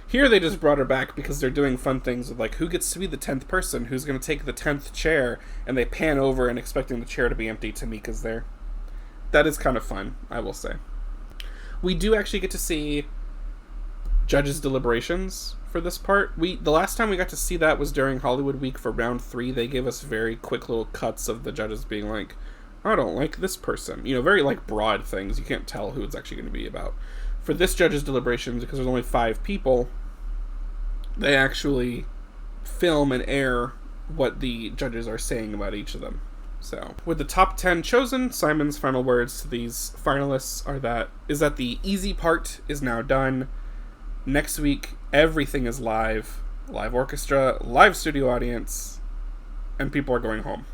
Here they just brought her back because they're doing fun things with like, who gets to be the 10th person, who's going to take the 10th chair, and they pan over and expecting the chair to be empty. Tamika's there. That is kind of fun, I will say. We do actually get to see judges' deliberations for this part. The last time we got to see that was during Hollywood Week for round 3. They gave us very quick little cuts of the judges being like, I don't like this person. Very like broad things. You can't tell who it's actually going to be about. For this judge's deliberations, because there's only 5 people, they actually film and air what the judges are saying about each of them. So, with the top 10 chosen, Simon's final words to these finalists is that the easy part is now done. Next week, everything is live orchestra, live studio audience, and people are going home.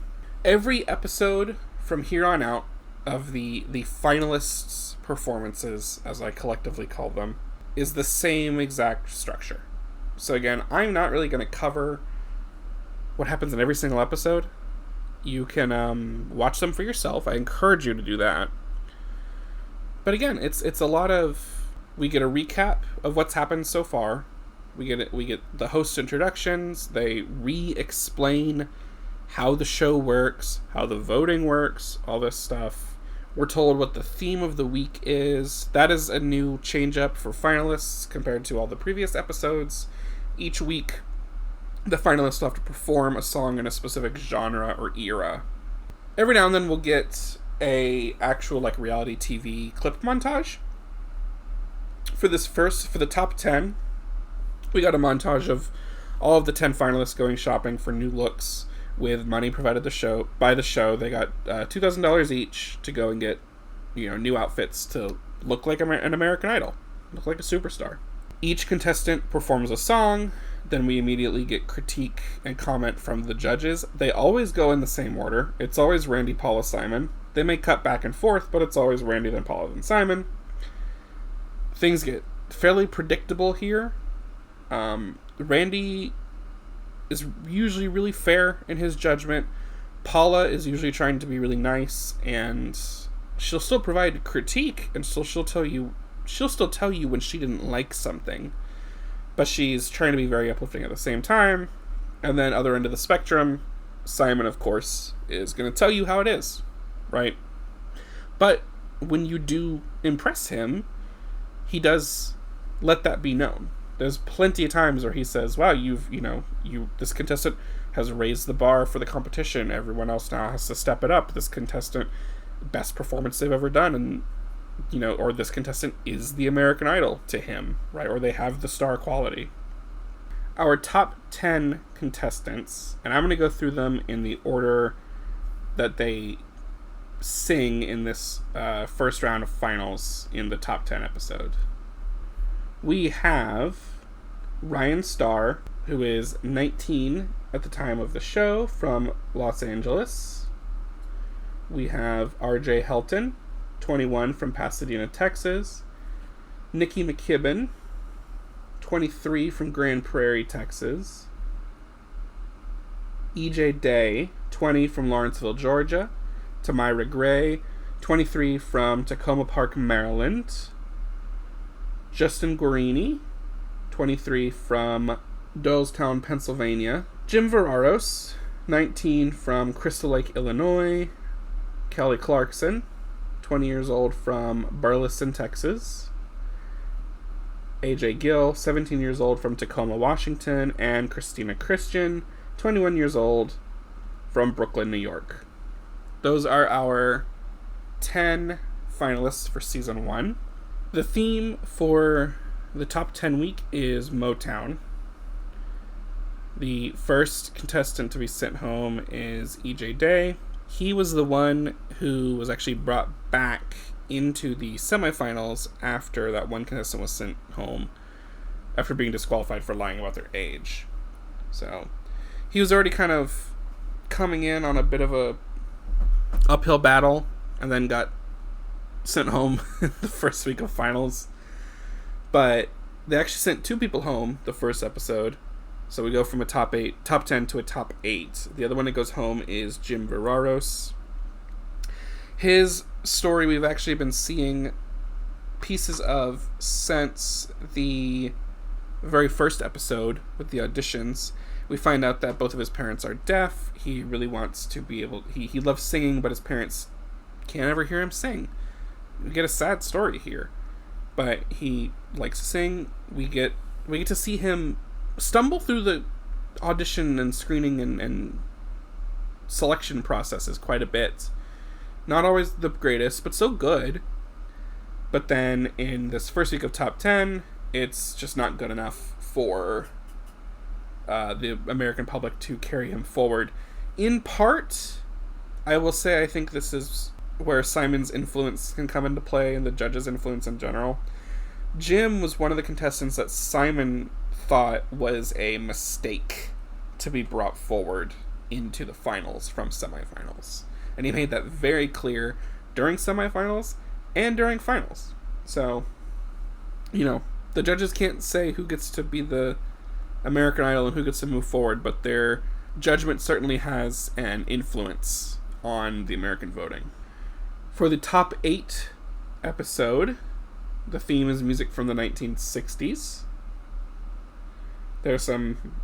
Every episode from here on out of the finalists' performances, as I collectively call them, is the same exact structure. So again, I'm not really going to cover what happens in every single episode. You can watch them for yourself. I encourage you to do that. But again, it's a lot of, we get a recap of what's happened so far. We get the host introductions. They re-explain how the show works, how the voting works, all this stuff. We're told what the theme of the week is. That is a new change up for finalists compared to all the previous episodes. Each week, the finalists will have to perform a song in a specific genre or era. Every now and then we'll get a actual like reality TV clip montage. For the top 10, we got a montage of all of the 10 finalists going shopping for new looks with money provided by the show. They got $2,000 each to go and get, new outfits to look like an American Idol, look like a superstar. Each contestant performs a song. Then we immediately get critique and comment from the judges. They always go in the same order. It's always Randy, Paula, Simon. They may cut back and forth, but it's always Randy, then Paula, then Simon. Things get fairly predictable here. Randy is usually really fair in his judgment. Paula is usually trying to be really nice, and she'll still provide critique, and so she'll still tell you when she didn't like something. But she's trying to be very uplifting at the same time. And then other end of the spectrum, Simon, of course, is going to tell you how it is, right? But when you do impress him, he does let that be known. There's plenty of times where he says, wow, this contestant has raised the bar for the competition. Everyone else now has to step it up. This contestant, best performance they've ever done, and or this contestant is the American Idol to him, right? Or they have the star quality. Our top 10 contestants, and I'm going to go through them in the order that they sing in this first round of finals in the top 10 episode. We have Ryan Starr, who is 19 at the time of the show, from Los Angeles. We have RJ Helton, 21, from Pasadena, Texas. Nikki McKibben, 23, from Grand Prairie, Texas. EJ Day, 20, from Lawrenceville, Georgia. Tamira Gray, 23, from Tacoma Park, Maryland. Justin Guarini, 23, from Doylestown, Pennsylvania. Jim Veraros, 19, from Crystal Lake, Illinois. Kelly Clarkson, 20 years old, from Burleson, Texas. AJ Gill, 17 years old, from Tacoma, Washington. And Christina Christian, 21 years old, from Brooklyn, New York. Those are our 10 finalists for Season 1. The theme for the top 10 week is Motown. The first contestant to be sent home is EJ Day. He was the one who was actually brought back into the semifinals after that one contestant was sent home after being disqualified for lying about their age. So he was already kind of coming in on a bit of a uphill battle and then got sent home in the first week of finals. But they actually sent 2 people home the first episode. So we go from a top 10 to a top 8. The other one that goes home is Jim Veraros. His story we've actually been seeing pieces of since the very first episode with the auditions. We find out that both of his parents are deaf. He really wants to be able... He loves singing, but his parents can't ever hear him sing. We get a sad story here. But he likes to sing. We get to see him stumble through the audition and screening and selection processes quite a bit. Not always the greatest, but so good. But then in this first week of top 10, it's just not good enough for the American public to carry him forward. In part, I will say I think this is where Simon's influence can come into play and the judge's influence in general. Jim was one of the contestants that Simon thought was a mistake to be brought forward into the finals from semifinals. And he made that very clear during semifinals and during finals. So, The judges can't say who gets to be the American Idol and who gets to move forward, but their judgment certainly has an influence on the American voting. For the top 8 episode, the theme is music from the 1960s. There's some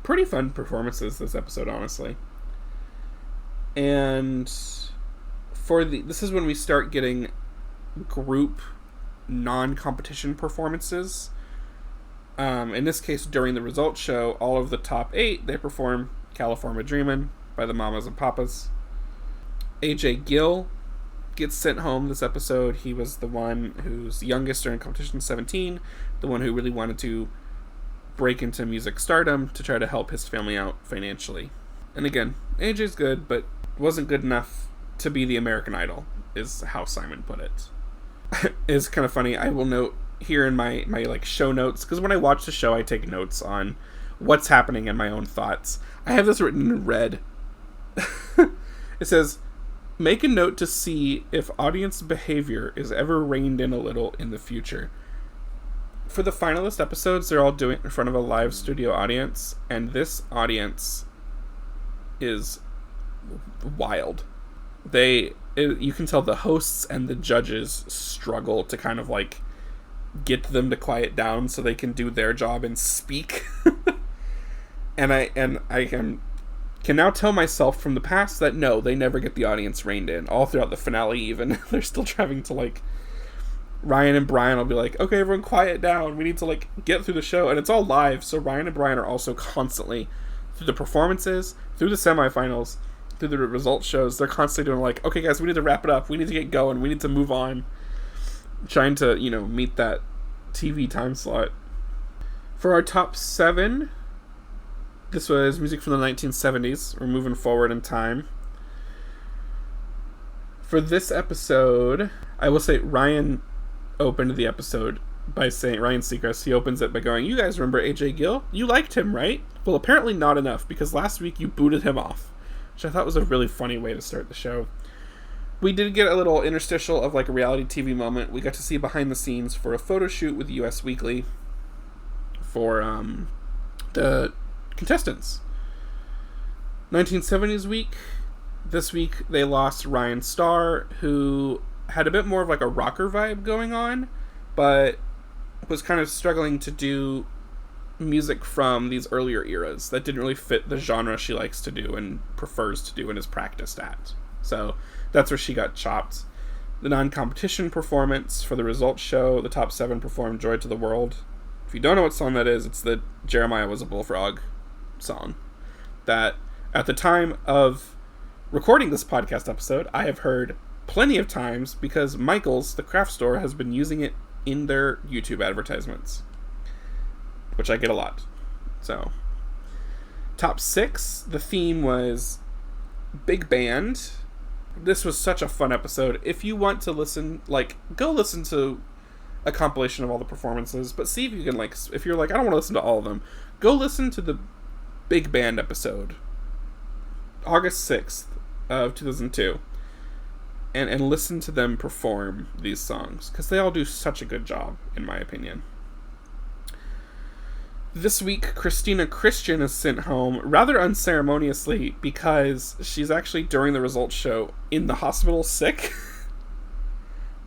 pretty fun performances this episode, honestly. And this is when we start getting group non-competition performances. In this case, during the results show, all of the top 8, they perform California Dreamin' by the Mamas and Papas. AJ Gill gets sent home this episode. He was the one who's youngest during competition 17, the one who really wanted to break into music stardom to try to help his family out financially. And again, AJ's good, but wasn't good enough to be the American Idol, is how Simon put it. It's kind of funny. I will note here in my like show notes, because when I watch the show, I take notes on what's happening and my own thoughts. I have this written in red. It says, make a note to see if audience behavior is ever reined in a little in the future. For the finalist episodes, they're all doing it in front of a live studio audience, and this audience is wild. You can tell the hosts and the judges struggle to kind of like get them to quiet down so they can do their job and speak. and I can now tell myself from the past that no, they never get the audience reined in. All throughout the finale even, they're still trying to like, Ryan and Brian will be like, okay, everyone quiet down. We need to like get through the show. And it's all live, so Ryan and Brian are also constantly, through the performances, through the semifinals, through the results shows, they're constantly doing like, okay guys, we need to wrap it up. We need to get going. We need to move on. Trying to, meet that TV time slot. For our top 7, this was music from the 1970s. We're moving forward in time. For this episode, I will say Ryan opened the episode by saying, Ryan Seacrest, he opens it by going, you guys remember AJ Gill? You liked him, right? Well, apparently not enough, because last week you booted him off, which I thought was a really funny way to start the show. We did get a little interstitial of like a reality TV moment. We got to see behind the scenes for a photo shoot with US Weekly for the contestants. 1970s week. This week they lost Ryan Starr, who had a bit more of like a rocker vibe going on, but was kind of struggling to do music from these earlier eras that didn't really fit the genre she likes to do and prefers to do and is practiced at. So that's where she got chopped. The non-competition performance for the results show, the top 7 performed Joy to the World. If you don't know what song that is, it's the Jeremiah Was a Bullfrog song that at the time of recording this podcast episode, I have heard plenty of times because Michael's, the craft store, has been using it in their YouTube advertisements, which I get a lot. So, top 6, the theme was Big Band. This was such a fun episode. If you want to listen, go listen to a compilation of all the performances, but see if you can, if you're like, I don't want to listen to all of them, go listen to the Big Band episode, August 6th of 2002. And listen to them perform these songs, because they all do such a good job, in my opinion. This week, Christina Christian is sent home rather unceremoniously because she's actually, during the results show, in the hospital sick.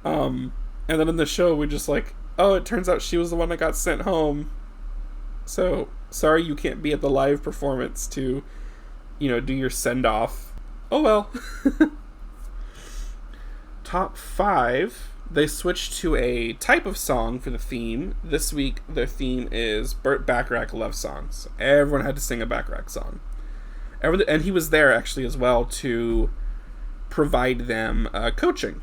And then in the show, we just it turns out she was the one that got sent home. So, sorry you can't be at the live performance to, do your send-off. Oh well. Top 5, they switched to a type of song for the theme. This week, their theme is Burt Bacharach love songs. Everyone had to sing a Bacharach song. And he was there, actually, as well, to provide them coaching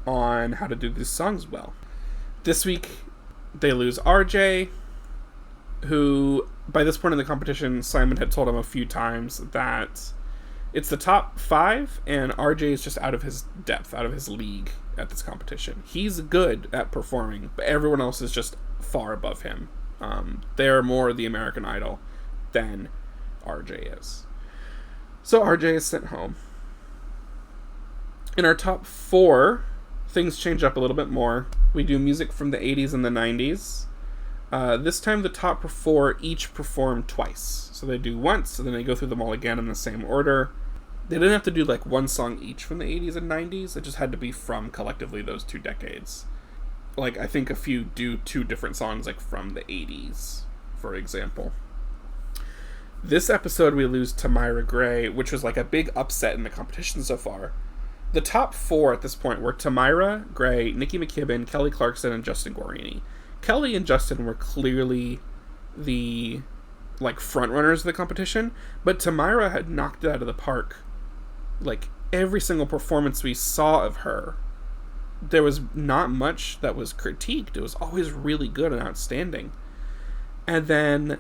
on how to do these songs well. This week, they lose RJ, who, by this point in the competition, Simon had told him a few times that it's the top 5, and RJ is just out of his depth, out of his league at this competition. He's good at performing, but everyone else is just far above him. They're more the American Idol than RJ is. So RJ is sent home. In our top 4, things change up a little bit more. We do music from the 80s and the 90s. This time the top 4 each perform twice. So they do once, and then they go through them all again in the same order. They didn't have to do like one song each from the 80s and 90s. It just had to be from collectively those 2 decades. Like, I think a few do 2 different songs, like from the 80s, for example. This episode we lose Tamira Gray, which was like a big upset in the competition so far. The top 4 at this point were Tamira Gray, Nikki McKibben, Kelly Clarkson, and Justin Guarini. Kelly and Justin were clearly the like front runners of the competition, but Tamira had knocked it out of the park. Like every single performance we saw of her, there was not much that was critiqued. It was always really good and outstanding. And then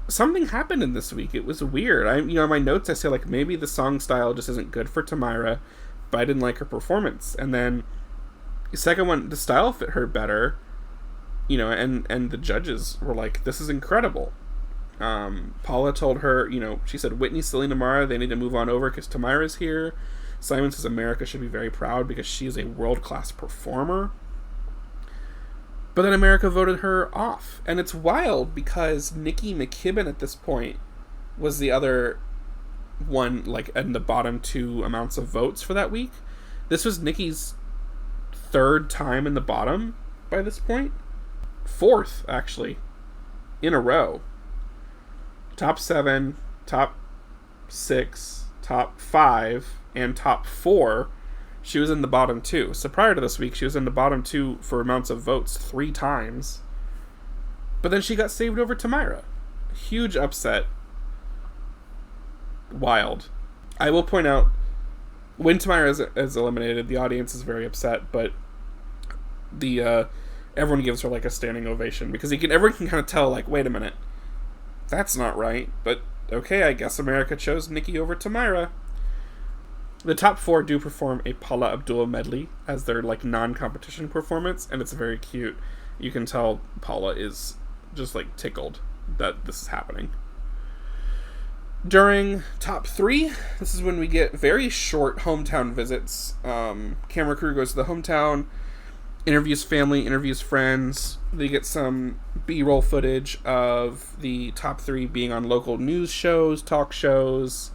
something happened in this week. It was weird. In my notes I say like maybe the song style just isn't good for Tamira, but I didn't like her performance. And then the second one, the style fit her better. And the judges were like, this is incredible. Paula told her, she said, Whitney, Selena, Mara, they need to move on over because Tamira's here. Simon says America should be very proud because she is a world-class performer. But then America voted her off. And it's wild because Nikki McKibben at this point was the other one, like, in the bottom 2 amounts of votes for that week. This was Nikki's 3rd time in the bottom by this point. 4th, actually, in a row. Top 7, top 6, top 5, and top 4, she was in the bottom 2. So prior to this week, she was in the bottom 2 for amounts of votes 3 times. But then she got saved over Tamira. Huge upset. Wild. I will point out, when Tamira is eliminated, the audience is very upset, but everyone gives her like a standing ovation because everyone can kind of tell, like, wait a minute, that's not right. But okay, I guess America chose Nikki over Tamira. The top 4 do perform a Paula Abdul medley as their like non-competition performance, and it's very cute. You can tell Paula is just like tickled that this is happening. During top 3, this is when we get very short hometown visits. Camera crew goes to the hometown, interviews family, interviews friends. They get some B-roll footage of the top 3 being on local news shows, talk shows.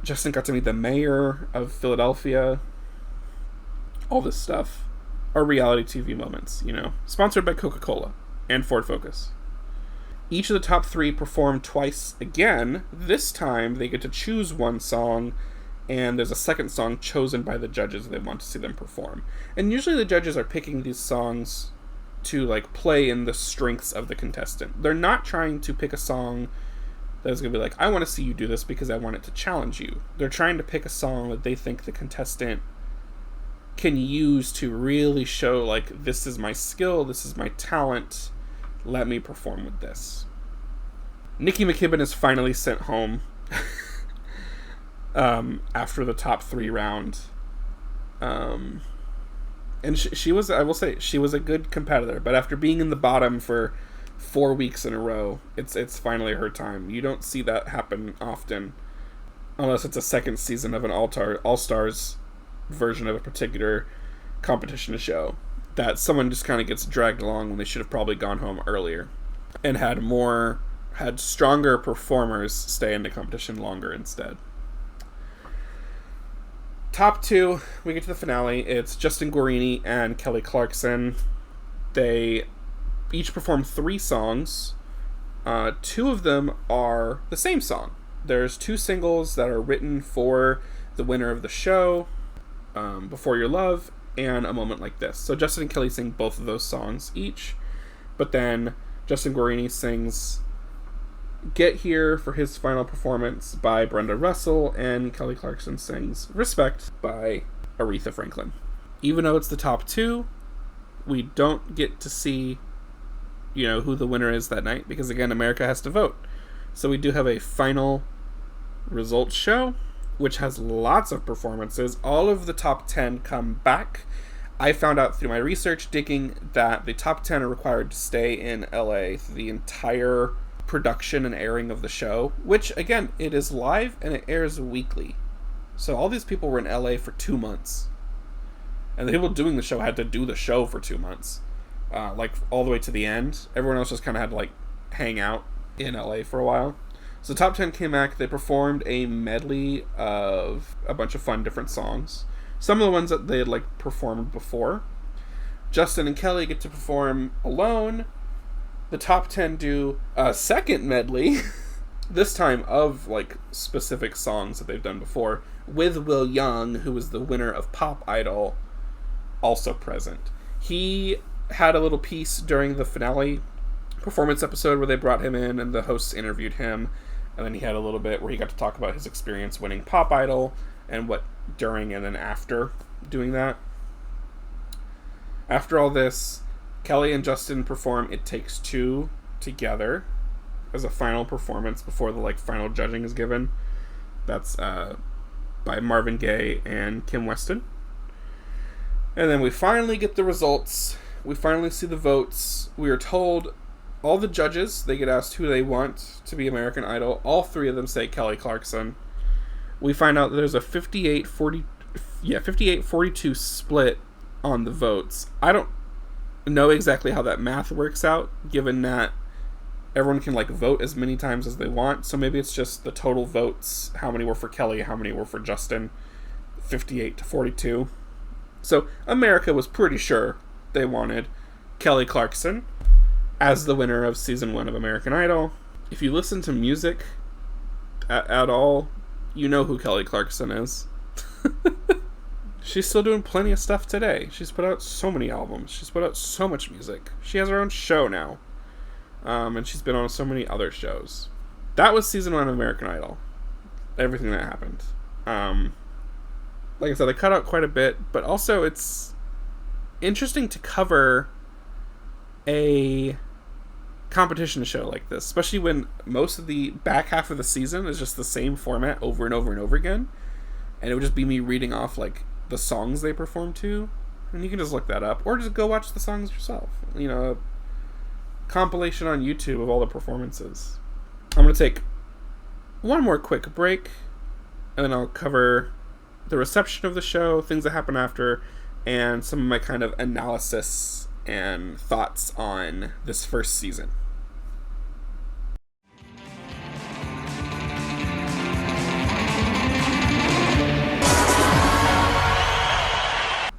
Justin got to meet the mayor of Philadelphia. All this stuff are reality TV moments, Sponsored by Coca-Cola and Ford Focus. Each of the top 3 perform twice again. This time they get to choose one song, and there's a second song chosen by the judges they want to see them perform. And usually the judges are picking these songs to like play in the strengths of the contestant. They're not trying to pick a song that's going to be like, I want to see you do this because I want it to challenge you. They're trying to pick a song that they think the contestant can use to really show, like, this is my skill, this is my talent, let me perform with this. Nikki McKibben is finally sent home after the top 3 round. And she was, I will say, she was a good competitor, but after being in the bottom for 4 weeks in a row, it's finally her time. You don't see that happen often unless it's a second season of an All-Stars version of a particular competition show, that someone just kind of gets dragged along when they should have probably gone home earlier and had stronger performers stay in the competition longer instead. Top 2, we get to the finale. It's Justin Guarini and Kelly Clarkson. They each perform 3 songs. 2 of them are the same song. There's 2 singles that are written for the winner of the show, Before Your Love and A Moment Like This. So Justin and Kelly sing both of those songs each, but then Justin Guarini sings Get Here for his final performance by Brenda Russell, and Kelly Clarkson sings Respect by Aretha Franklin. Even though it's the top 2, we don't get to see who the winner is that night, because again, America has to vote. So we do have a final results show, which has lots of performances. All of the top 10 come back. I found out through my research digging that the top 10 are required to stay in LA for the entire production and airing of the show, which again, it is live and it airs weekly. So all these people were in LA for 2 months. And the people doing the show had to do the show for 2 months. like all the way to the end. Everyone else just kind of had to like hang out in LA for a while. So the top 10 came back. They performed a medley of a bunch of fun different songs. Some of the ones that they had like performed before. Justin and Kelly get to perform alone. The top 10 do a second medley, this time of like specific songs that they've done before, with Will Young, who was the winner of Pop Idol, also present. He had a little piece during the finale performance episode where they brought him in and the hosts interviewed him, and then he had a little bit where he got to talk about his experience winning Pop Idol and what during and then after doing that. After all this, Kelly and Justin perform It Takes Two together as a final performance before the like final judging is given. That's by Marvin Gaye and Kim Weston. And then we finally get the results. We finally see the votes. We are told all the judges, they get asked who they want to be American Idol. All three of them say Kelly Clarkson. We find out that there's a 58-42 split on the votes. I don't know exactly how that math works out, given that everyone can like vote as many times as they want. So maybe it's just the total votes, how many were for Kelly, how many were for Justin, 58-42. So America was pretty sure they wanted Kelly Clarkson as the winner of season 1 of American Idol. If you listen to music at all, you know who Kelly Clarkson is. She's still doing plenty of stuff today. She's put out so many albums. She's put out so much music. She has her own show now. And she's been on so many other shows. That was season 1 of American Idol. Everything that happened. Like I said, I cut out quite a bit, but also it's interesting to cover a competition show like this, especially when most of the back half of the season is just the same format over and over and over again. And it would just be me reading off like the songs they perform to, and you can just look that up or just go watch the songs yourself. You know, a compilation on YouTube of all the performances. I'm going to take one more quick break, and then I'll cover the reception of the show, things that happen after, and some of my kind of analysis and thoughts on this first season.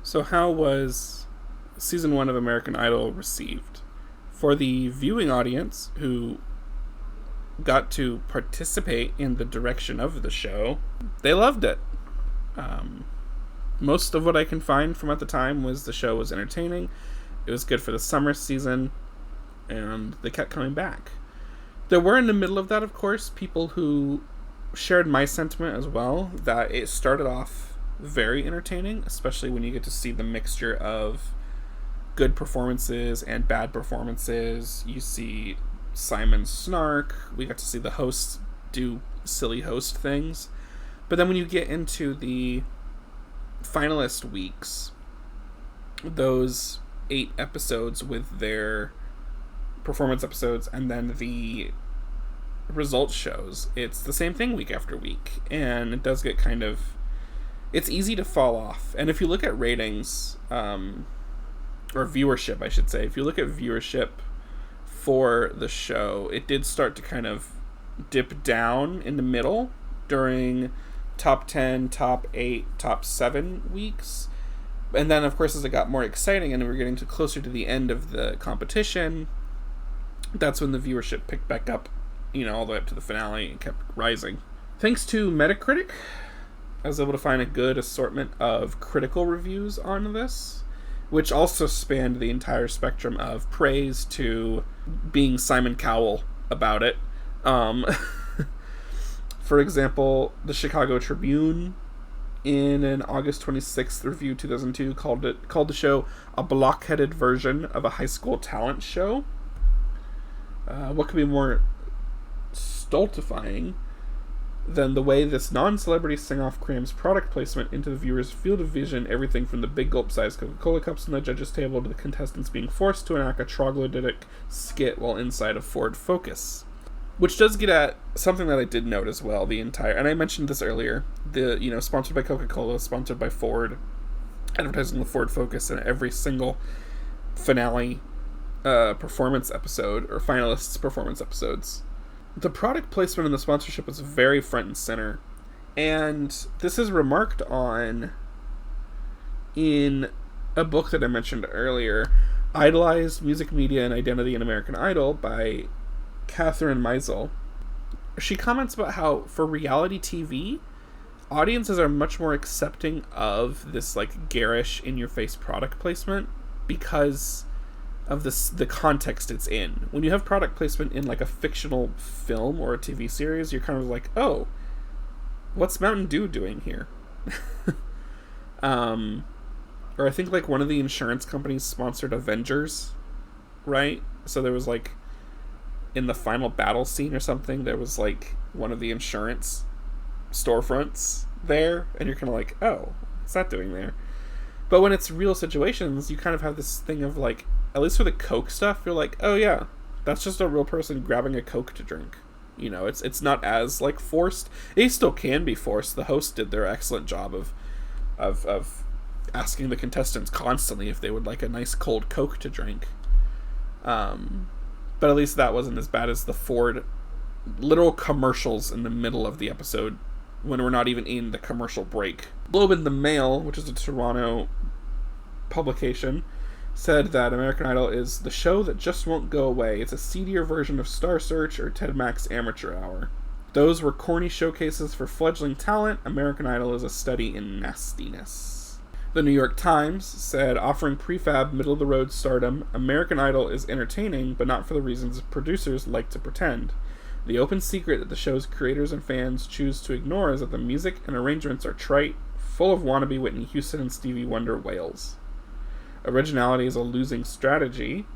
So how was season 1 of American Idol received? For the viewing audience who got to participate in the direction of the show, they loved it. Most of what I can find from at the time was the show was entertaining, it was good for the summer season, and they kept coming back. There were in the middle of that, of course, people who shared my sentiment as well, that it started off very entertaining, especially when you get to see the mixture of good performances and bad performances. You see Simon snark, we got to see the hosts do silly host things. But then when you get into the finalist weeks, those 8 episodes with their performance episodes and then the results shows, it's the same thing week after week, and it does get kind of, it's easy to fall off. And if you look at ratings, or viewership I should say, if you look at viewership for the show, it did start to kind of dip down in the middle during top 10, top 8, top 7 weeks. And then, of course, as it got more exciting and we were getting to closer to the end of the competition, that's when the viewership picked back up, you know, all the way up to the finale and kept rising. Thanks to Metacritic, I was able to find a good assortment of critical reviews on this, which also spanned the entire spectrum of praise to being Simon Cowell about it. For example, the Chicago Tribune, in an August 26th review 2002, called the show a blockheaded version of a high school talent show. What could be more stultifying than the way this non-celebrity sing-off crams product placement into the viewer's field of vision, everything from the big gulp-sized Coca-Cola cups on the judges' table to the contestants being forced to enact a troglodytic skit while inside a Ford Focus. Which does get at something that I did note as well, and I mentioned this earlier, sponsored by Coca-Cola, sponsored by Ford, advertising the Ford Focus in every single finale performance episode, or finalists' performance episodes, the product placement and the sponsorship was very front and center. And this is remarked on in a book that I mentioned earlier, Idolized Music Media and Identity in American Idol by Catherine Meisel. She comments about how for reality TV, audiences are much more accepting of this like garish in-your-face product placement because of the context it's in. When you have product placement in like a fictional film or a TV series, you're kind of like, oh, what's Mountain Dew doing here? Or I think like one of the insurance companies sponsored Avengers, right? So there was like in the final battle scene or something, there was like one of the insurance storefronts there, and you're kind of like, oh, what's that doing there? But when it's real situations, you kind of have this thing of like, at least for the Coke stuff, you're like, oh yeah, that's just a real person grabbing a Coke to drink. You know, it's not as like forced. It still can be forced. The host did their excellent job of asking the contestants constantly if they would like a nice cold Coke to drink. But at least that wasn't as bad as the Ford literal commercials in the middle of the episode when we're not even in the commercial break. Globe and the Mail, which is a Toronto publication, said that American Idol is the show that just won't go away. It's a seedier version of Star Search or Ted Mack's Amateur Hour. Those were corny showcases for fledgling talent. American Idol is a study in nastiness. The New York Times said, offering prefab middle-of-the-road stardom, American Idol is entertaining, but not for the reasons producers like to pretend. The open secret that the show's creators and fans choose to ignore is that the music and arrangements are trite, full of wannabe Whitney Houston and Stevie Wonder wails. Originality is a losing strategy,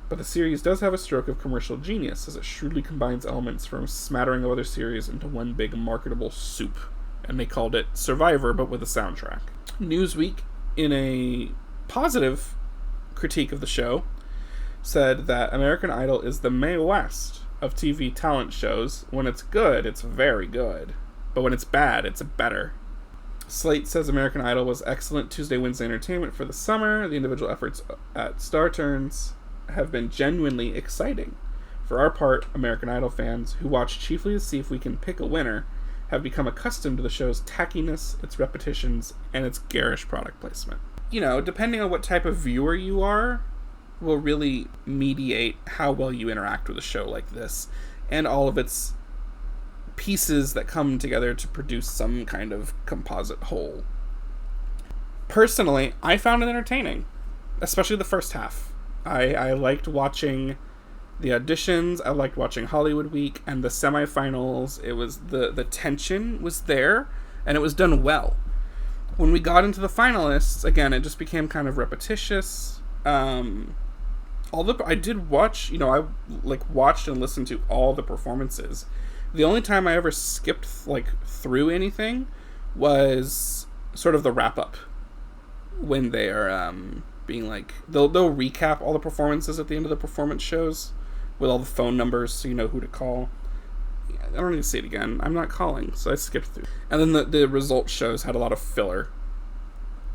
but the series does have a stroke of commercial genius, as it shrewdly combines elements from a smattering of other series into one big marketable soup. And they called it Survivor, but with a soundtrack. Newsweek, in a positive critique of the show, said that American Idol is the Mae West of TV talent shows. When it's good, it's very good. But when it's bad, it's better. Slate says American Idol was excellent Tuesday, Wednesday entertainment for the summer. The individual efforts at Star Turns have been genuinely exciting. For our part, American Idol fans, who watch chiefly to see if we can pick a winner, have become accustomed to the show's tackiness, its repetitions, and its garish product placement. You know, depending on what type of viewer you are, will really mediate how well you interact with a show like this, and all of its pieces that come together to produce some kind of composite whole. Personally, I found it entertaining, especially the first half. I liked watching the auditions, I liked watching Hollywood Week, and the semifinals. It was the tension was there, and it was done well. When we got into the finalists, again, it just became kind of repetitious. Although I did watch, you know, I like watched and listened to all the performances. The only time I ever skipped like through anything was sort of the wrap up, when they are being like they'll recap all the performances at the end of the performance shows with all the phone numbers so you know who to call. I don't need to say it again. I'm not calling, so I skipped through. And then the results shows had a lot of filler,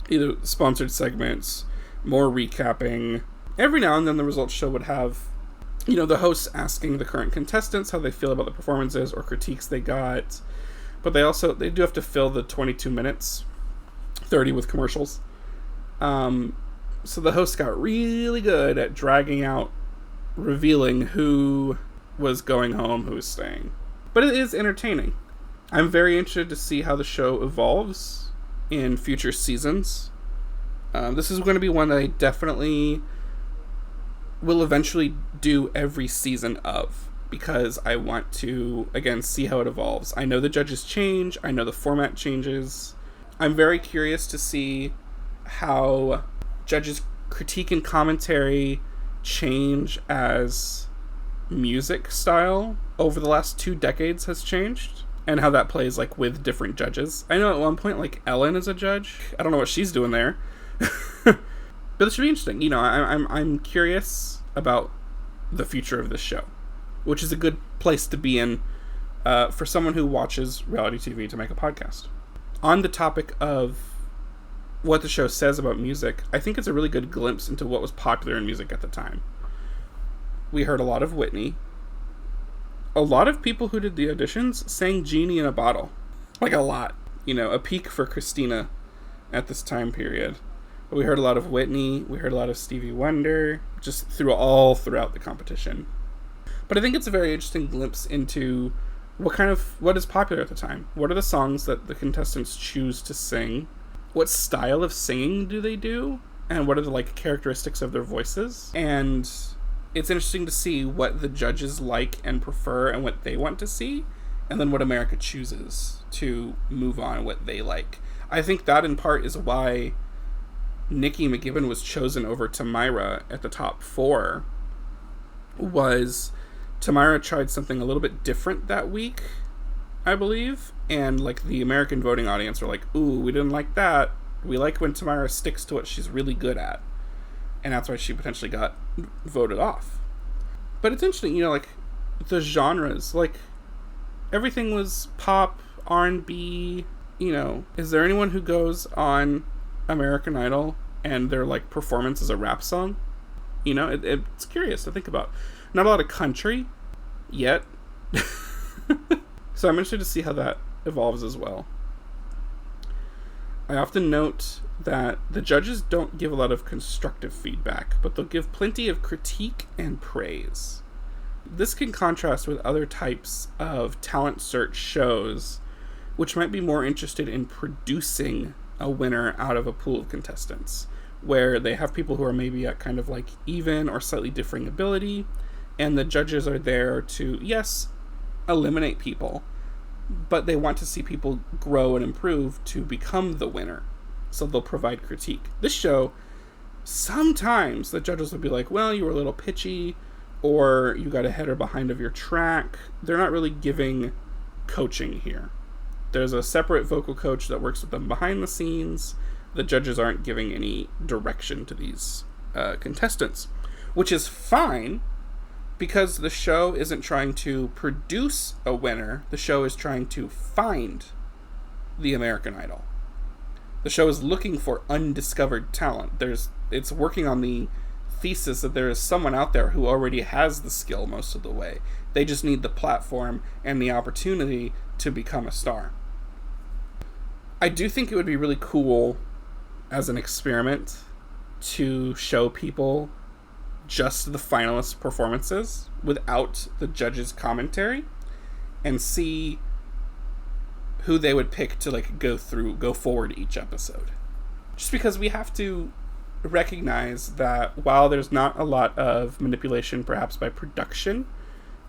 either sponsored segments, more recapping. Every now and then the results show would have, you know, the hosts asking the current contestants how they feel about the performances or critiques they got. But they do have to fill the 22 minutes, 30 with commercials. So the hosts got really good at dragging out, revealing who was going home, who was staying. But it is entertaining. I'm very interested to see how the show evolves in future seasons. This is going to be one that I definitely will eventually do every season of, because I want to, again, see how it evolves. I know the judges change. I know the format changes. I'm very curious to see how judges' critique and commentary change as music style over the last 2 decades has changed, and how that plays like with different judges. I know at one point like Ellen is a judge. I don't know what she's doing there. But it should be interesting. You know, I'm curious about the future of this show, which is a good place to be in for someone who watches reality TV to make a podcast. On the topic of what the show says about music, I think it's a really good glimpse into what was popular in music at the time. we heard a lot of Whitney. A lot of people who did the auditions sang Genie in a Bottle. Like, a lot. You know, a peak for Christina at this time period. But we heard a lot of Whitney. We heard a lot of Stevie Wonder. Just throughout the competition. But I think it's a very interesting glimpse into what is popular at the time. What are the songs that the contestants choose to sing? What style of singing do they do? And what are the, like, characteristics of their voices? And it's interesting to see what the judges like and prefer and what they want to see, and then what America chooses to move on, what they like. I think that in part is why Nikki McGibbon was chosen over Tamira at the top 4, was Tamira tried something a little bit different that week, I believe, and like the American voting audience were like, ooh, we didn't like that. We like when Tamira sticks to what she's really good at. And that's why she potentially got voted off. But it's interesting, you know, like, the genres, like, everything was pop, R&B, you know. Is there anyone who goes on American Idol and their, like, performance is a rap song? You know, it's curious to think about. Not a lot of country yet. So I'm interested to see how that evolves as well. I often note that the judges don't give a lot of constructive feedback, but they'll give plenty of critique and praise. This can contrast with other types of talent search shows, which might be more interested in producing a winner out of a pool of contestants, where they have people who are maybe at kind of like even or slightly differing ability, and the judges are there to, yes, eliminate people, but they want to see people grow and improve to become the winner. So they'll provide critique. This show, sometimes the judges will be like, well, you were a little pitchy, or you got ahead or behind of your track. They're not really giving coaching here. There's a separate vocal coach that works with them behind the scenes. The judges aren't giving any direction to these contestants, which is fine, because the show isn't trying to produce a winner. The show is trying to find the American Idol. The show is looking for undiscovered talent. It's working on the thesis that there is someone out there who already has the skill most of the way. They just need the platform and the opportunity to become a star. I do think it would be really cool as an experiment to show people just the finalist performances without the judges' commentary and see who they would pick to like go forward each episode. Just because we have to recognize that while there's not a lot of manipulation perhaps by production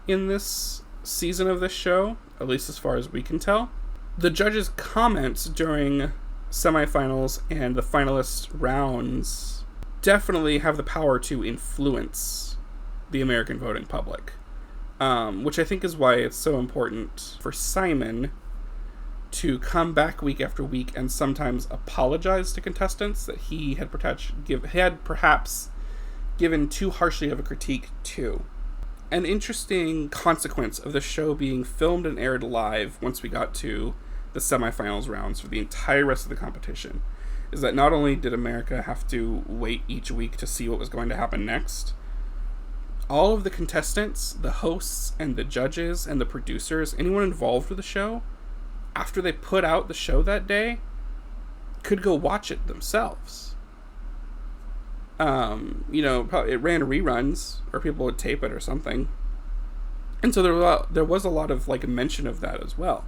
in this season of this show, at least as far as we can tell, the judges' comments during semifinals and the finalist rounds definitely have the power to influence the American voting public, which I think is why it's so important for Simon to come back week after week and sometimes apologize to contestants that he had perhaps given too harshly of a critique to. An interesting consequence of the show being filmed and aired live once we got to the semifinals rounds for the entire rest of the competition is that not only did America have to wait each week to see what was going to happen next, all of the contestants, the hosts, and the judges, and the producers, anyone involved with the show, after they put out the show that day, could go watch it themselves. It ran reruns, or people would tape it or something. And so there was a lot of like mention of that as well.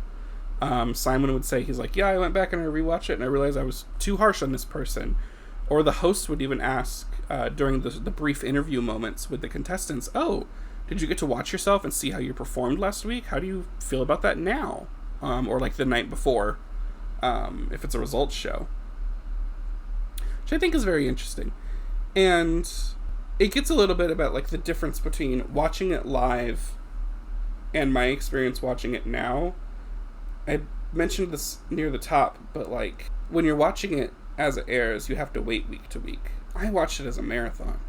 Simon would say, he's like, yeah, I went back and I rewatched it and I realized I was too harsh on this person. Or the host would even ask during the brief interview moments with the contestants, oh, did you get to watch yourself and see how you performed last week? How do you feel about that now? Or like the night before, if it's a results show. Which I think is very interesting. And it gets a little bit about like the difference between watching it live and my experience watching it now. I mentioned this near the top, but like when you're watching it as it airs, you have to wait week to week. I watched it as a marathon.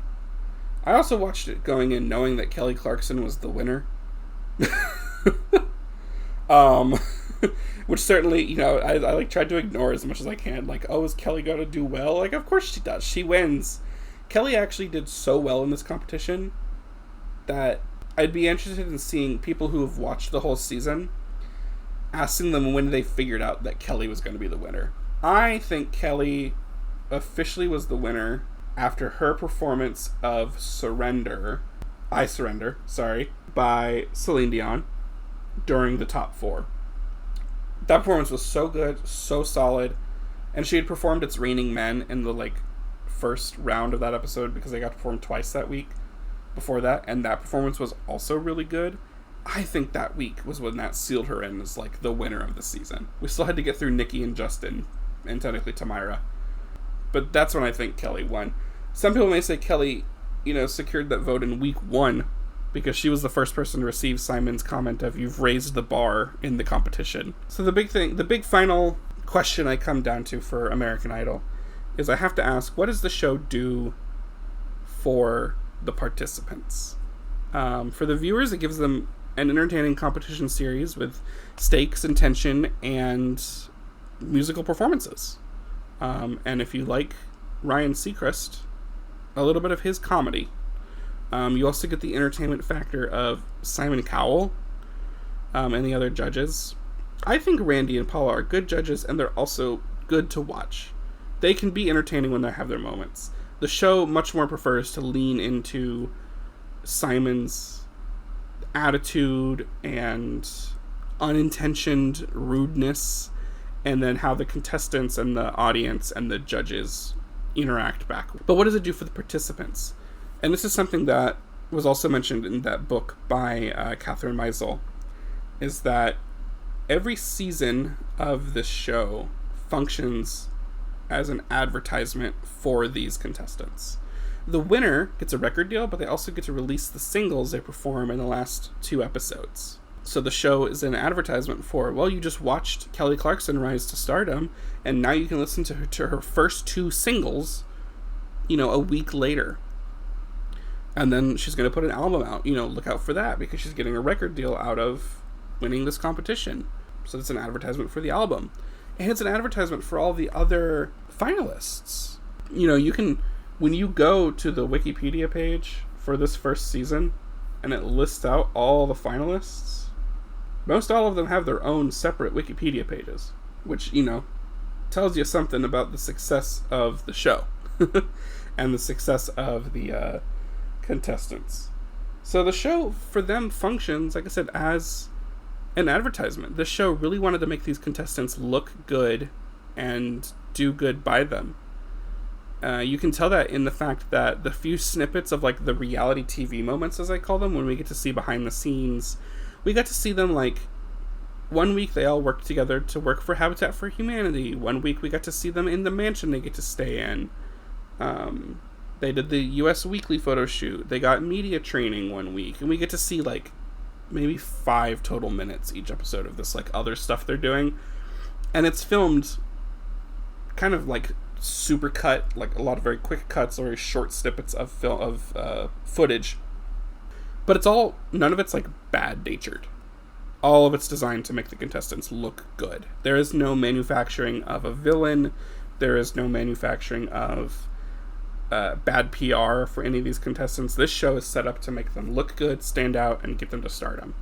I also watched it going in knowing that Kelly Clarkson was the winner. Which certainly, I like tried to ignore as much as I can. Like, oh, is Kelly going to do well? Like, of course she does. She wins. Kelly actually did so well in this competition that I'd be interested in seeing people who have watched the whole season, asking them when they figured out that Kelly was going to be the winner. I think Kelly officially was the winner after her performance of I Surrender, by Celine Dion during the top 4. That performance was so good, so solid, and she had performed It's Raining Men in the first round of that episode because they got to perform twice that week before that, and that performance was also really good. I think that week was when that sealed her in as the winner of the season. We still had to get through Nikki and Justin, and technically Tamira, but that's when I think Kelly won. Some people may say Kelly, secured that vote in week 1 because she was the first person to receive Simon's comment of "you've raised the bar in the competition." So the big final question I come down to for American Idol is I have to ask, what does the show do for the participants? For the viewers, it gives them an entertaining competition series with stakes and tension and musical performances. And if you like Ryan Seacrest, a little bit of his comedy. You also get the entertainment factor of Simon Cowell and the other judges. I think Randy and Paula are good judges, and they're also good to watch. They can be entertaining when they have their moments. The show much more prefers to lean into Simon's attitude and unintentioned rudeness, and then how the contestants and the audience and the judges interact back. But what does it do for the participants? And this is something that was also mentioned in that book by Catherine Meisel, is that every season of this show functions as an advertisement for these contestants. The winner gets a record deal, but they also get to release the singles they perform in the last 2 episodes. So the show is an advertisement for, well, you just watched Kelly Clarkson rise to stardom, and now you can listen to her first 2 singles, a week later. And then she's going to put an album out. Look out for that, because she's getting a record deal out of winning this competition. So it's an advertisement for the album. And it's an advertisement for all the other finalists. You can, when you go to the Wikipedia page for this first season, and it lists out all the finalists, most all of them have their own separate Wikipedia pages, which, tells you something about the success of the show and the success of the contestants. So the show, for them, functions, like I said, as an advertisement. This show really wanted to make these contestants look good and do good by them. You can tell that in the fact that the few snippets of the reality TV moments, as I call them, when we get to see behind the scenes, we got to see them 1 week they all worked together to work for Habitat for Humanity. 1 week we got to see them in the mansion they get to stay in. They did the US Weekly photo shoot. They got media training 1 week, and we get to see maybe 5 total minutes each episode of this other stuff they're doing. And it's filmed kind of super cut, a lot of very quick cuts or very short snippets of footage. But none of it's bad natured. All of it's designed to make the contestants look good. There is no manufacturing of a villain. There is no manufacturing of bad PR for any of these contestants. This show is set up to make them look good, stand out, and get them to stardom.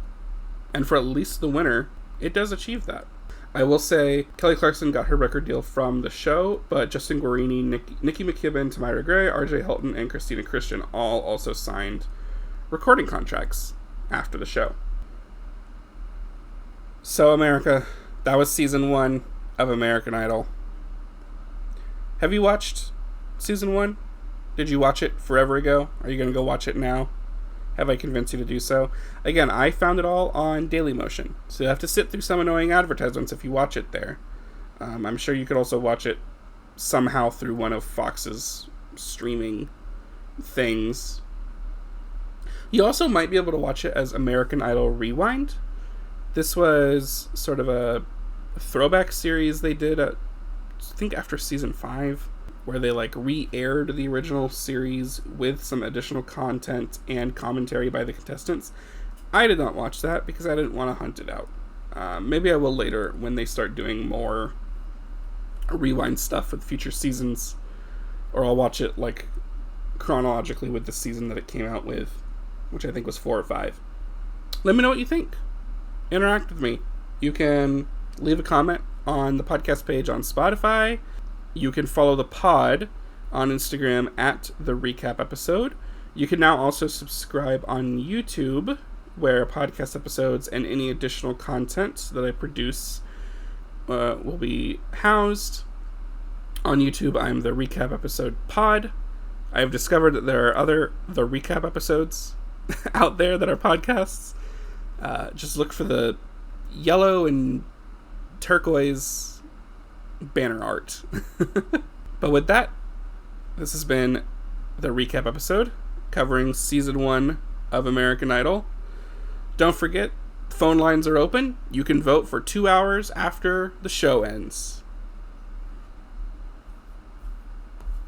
And for at least the winner, it does achieve that. I will say Kelly Clarkson got her record deal from the show, but Justin Guarini, Nikki McKibben, Tamira Gray, RJ Hilton, and Christina Christian all also signed recording contracts after the show. So, America, that was season 1 of American Idol. Have you watched season 1? Did you watch it forever ago? Are you going to go watch it now? Have I convinced you to do so? Again, I found it all on Dailymotion, so you have to sit through some annoying advertisements if you watch it there. I'm sure you could also watch it somehow through one of Fox's streaming things. You also might be able to watch it as American Idol Rewind. This was sort of a throwback series they did, I think after season 5, where they re-aired the original series with some additional content and commentary by the contestants. I did not watch that because I didn't want to hunt it out. Maybe I will later when they start doing more Rewind stuff with future seasons, or I'll watch it chronologically with the season that it came out with. which I think was 4 or 5. Let me know what you think. Interact with me. You can leave a comment on the podcast page on Spotify. You can follow the pod on Instagram at the recap episode. You can now also subscribe on YouTube, where podcast episodes and any additional content that I produce will be housed. On YouTube, I'm the recap episode pod. I have discovered that there are other the recap episodes out there that are podcasts. Just look for the yellow and turquoise banner art. But with that, this has been the recap episode covering season 1 of American Idol. Don't forget, phone lines are open. You can vote for 2 hours after the show ends.